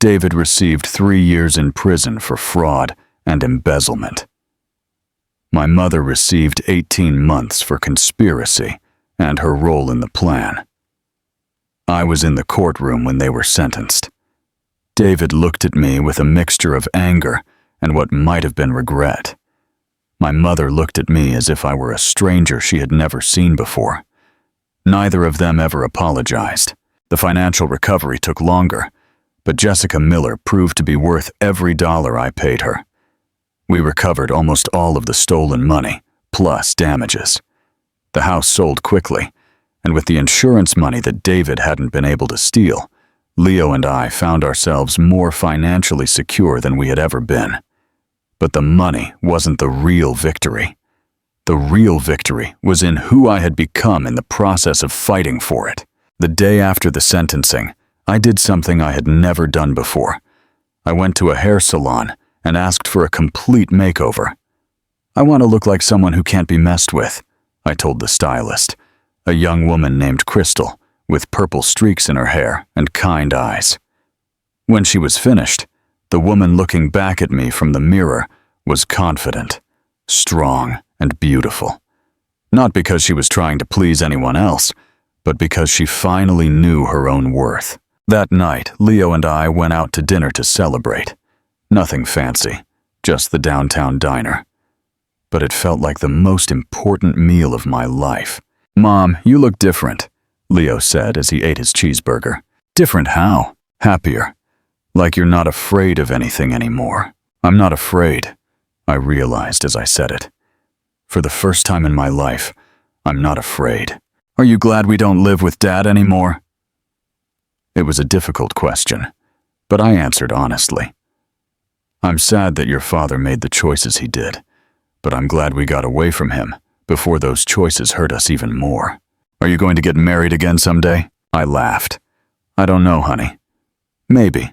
David received 3 years in prison for fraud and embezzlement. My mother received 18 months for conspiracy and her role in the plan. I was in the courtroom when they were sentenced. David looked at me with a mixture of anger and what might have been regret. My mother looked at me as if I were a stranger she had never seen before. Neither of them ever apologized. The financial recovery took longer, but Jessica Miller proved to be worth every dollar I paid her. We recovered almost all of the stolen money, plus damages. The house sold quickly, and with the insurance money that David hadn't been able to steal, Leo and I found ourselves more financially secure than we had ever been. But the money wasn't the real victory. The real victory was in who I had become in the process of fighting for it. The day after the sentencing, I did something I had never done before. I went to a hair salon and asked for a complete makeover. "I want to look like someone who can't be messed with," I told the stylist, a young woman named Crystal, with purple streaks in her hair and kind eyes. When she was finished, the woman looking back at me from the mirror was confident, strong, and beautiful. Not because she was trying to please anyone else, but because she finally knew her own worth. That night, Leo and I went out to dinner to celebrate. Nothing fancy, just the downtown diner. But it felt like the most important meal of my life. "Mom, you look different," Leo said as he ate his cheeseburger. "Different how?" "Happier. Like you're not afraid of anything anymore." "I'm not afraid," I realized as I said it. For the first time in my life, I'm not afraid. "Are you glad we don't live with Dad anymore?" It was a difficult question, but I answered honestly. "I'm sad that your father made the choices he did, but I'm glad we got away from him before those choices hurt us even more." "Are you going to get married again someday?" I laughed. "I don't know, honey. Maybe.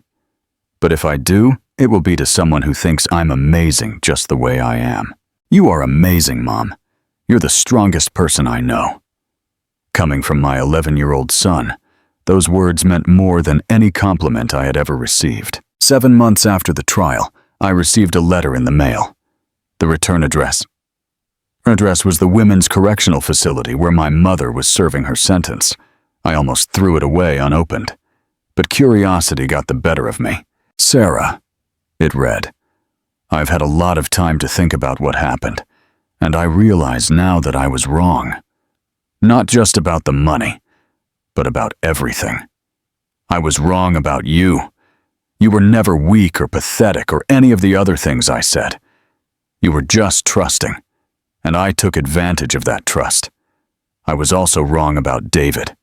But if I do, it will be to someone who thinks I'm amazing just the way I am." "You are amazing, Mom. You're the strongest person I know." Coming from my 11-year-old son, those words meant more than any compliment I had ever received. 7 months after the trial, I received a letter in the mail. The return address was the women's correctional facility where my mother was serving her sentence. I almost threw it away unopened. But curiosity got the better of me. "Sarah," it read, I've had a lot of time to think about what happened, and I realize now that I was wrong. Not just about the money, but about everything. I was wrong about you. You were never weak or pathetic or any of the other things I said. You were just trusting, and I took advantage of that trust. I was also wrong about David.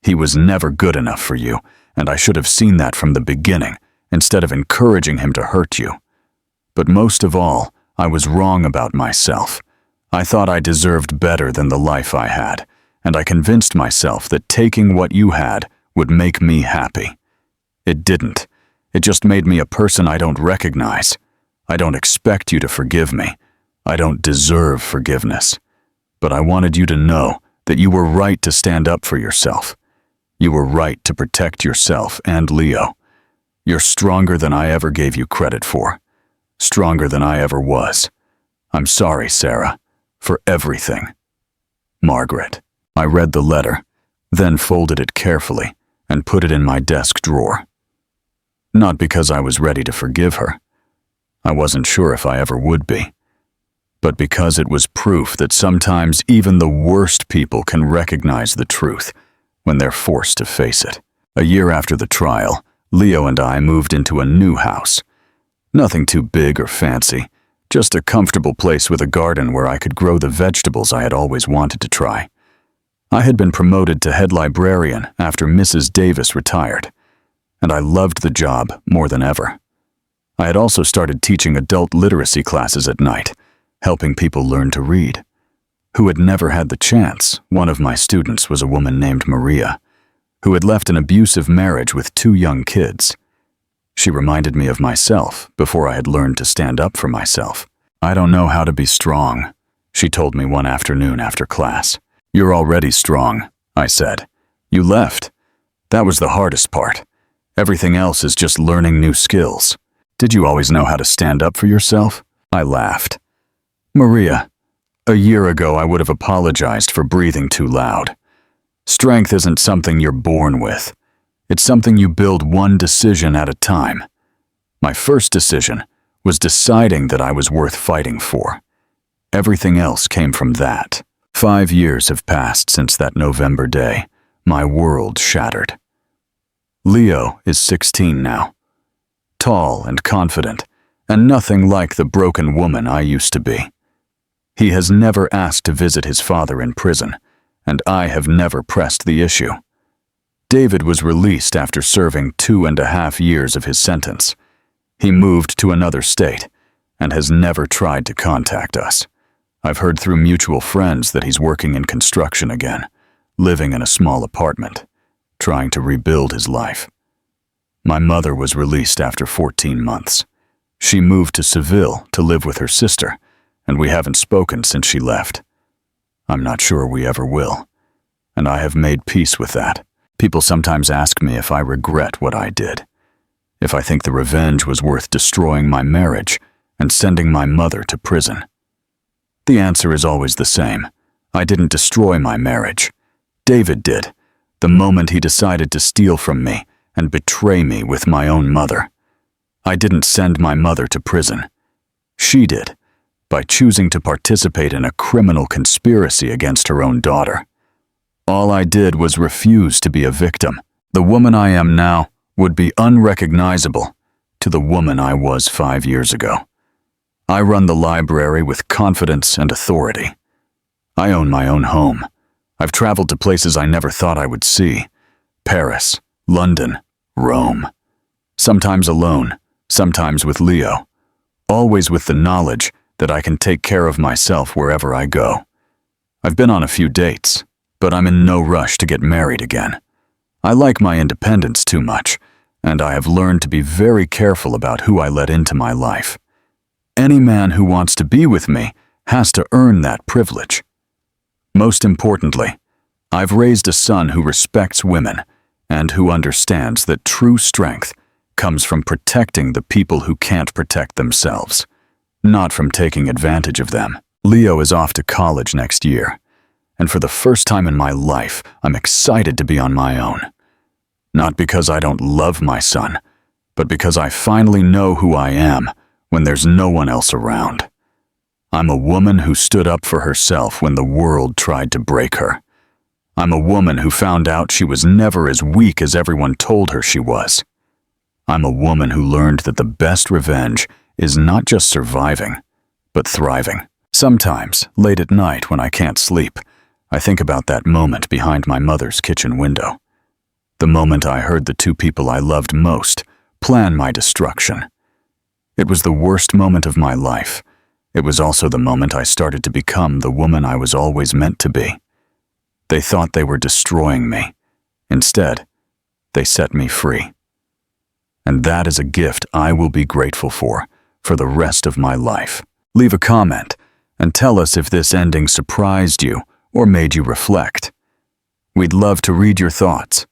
He was never good enough for you, and I should have seen that from the beginning instead of encouraging him to hurt you. But most of all, I was wrong about myself. I thought I deserved better than the life I had, and I convinced myself that taking what you had would make me happy. It didn't. It just made me a person I don't recognize. I don't expect you to forgive me. I don't deserve forgiveness. But I wanted you to know that you were right to stand up for yourself. You were right to protect yourself and Leo. You're stronger than I ever gave you credit for. Stronger than I ever was. I'm sorry, Sarah, for everything. Margaret. I read the letter, then folded it carefully and put it in my desk drawer. Not because I was ready to forgive her. I wasn't sure if I ever would be. But because it was proof that sometimes even the worst people can recognize the truth when they're forced to face it. A year after the trial, Leo and I moved into a new house. Nothing too big or fancy, just a comfortable place with a garden where I could grow the vegetables I had always wanted to try. I had been promoted to head librarian after Mrs. Davis retired, and I loved the job more than ever. I had also started teaching adult literacy classes at night, helping people learn to read. Who had never had the chance, one of my students was a woman named Maria, who had left an abusive marriage with 2 young kids. She reminded me of myself before I had learned to stand up for myself. I don't know how to be strong, she told me one afternoon after class. You're already strong, I said. You left. That was the hardest part. Everything else is just learning new skills. Did you always know how to stand up for yourself? I laughed. Maria, a year ago I would have apologized for breathing too loud. Strength isn't something you're born with. It's something you build one decision at a time. My first decision was deciding that I was worth fighting for. Everything else came from that. 5 years have passed since that November day. My world shattered. Leo is 16 now. Tall and confident, and nothing like the broken woman I used to be. He has never asked to visit his father in prison, and I have never pressed the issue. David was released after serving 2.5 years of his sentence. He moved to another state and has never tried to contact us. I've heard through mutual friends that he's working in construction again, living in a small apartment, trying to rebuild his life. My mother was released after 14 months. She moved to Seville to live with her sister, and we haven't spoken since she left. I'm not sure we ever will, and I have made peace with that. People sometimes ask me if I regret what I did, if I think the revenge was worth destroying my marriage and sending my mother to prison. The answer is always the same. I didn't destroy my marriage. David did, the moment he decided to steal from me and betray me with my own mother. I didn't send my mother to prison. She did, by choosing to participate in a criminal conspiracy against her own daughter. All I did was refuse to be a victim. The woman I am now would be unrecognizable to the woman I was 5 years ago. I run the library with confidence and authority. I own my own home. I've traveled to places I never thought I would see. Paris, London, Rome. Sometimes alone, sometimes with Leo. Always with the knowledge that I can take care of myself wherever I go. I've been on a few dates, but I'm in no rush to get married again. I like my independence too much, and I have learned to be very careful about who I let into my life. Any man who wants to be with me has to earn that privilege. Most importantly, I've raised a son who respects women and who understands that true strength comes from protecting the people who can't protect themselves, not from taking advantage of them. Leo is off to college next year, and for the first time in my life, I'm excited to be on my own. Not because I don't love my son, but because I finally know who I am when there's no one else around. I'm a woman who stood up for herself when the world tried to break her. I'm a woman who found out she was never as weak as everyone told her she was. I'm a woman who learned that the best revenge is not just surviving, but thriving. Sometimes, late at night when I can't sleep, I think about that moment behind my mother's kitchen window. The moment I heard the two people I loved most plan my destruction. It was the worst moment of my life. It was also the moment I started to become the woman I was always meant to be. They thought they were destroying me. Instead, they set me free. And that is a gift I will be grateful for the rest of my life. Leave a comment and tell us if this ending surprised you or made you reflect. We'd love to read your thoughts.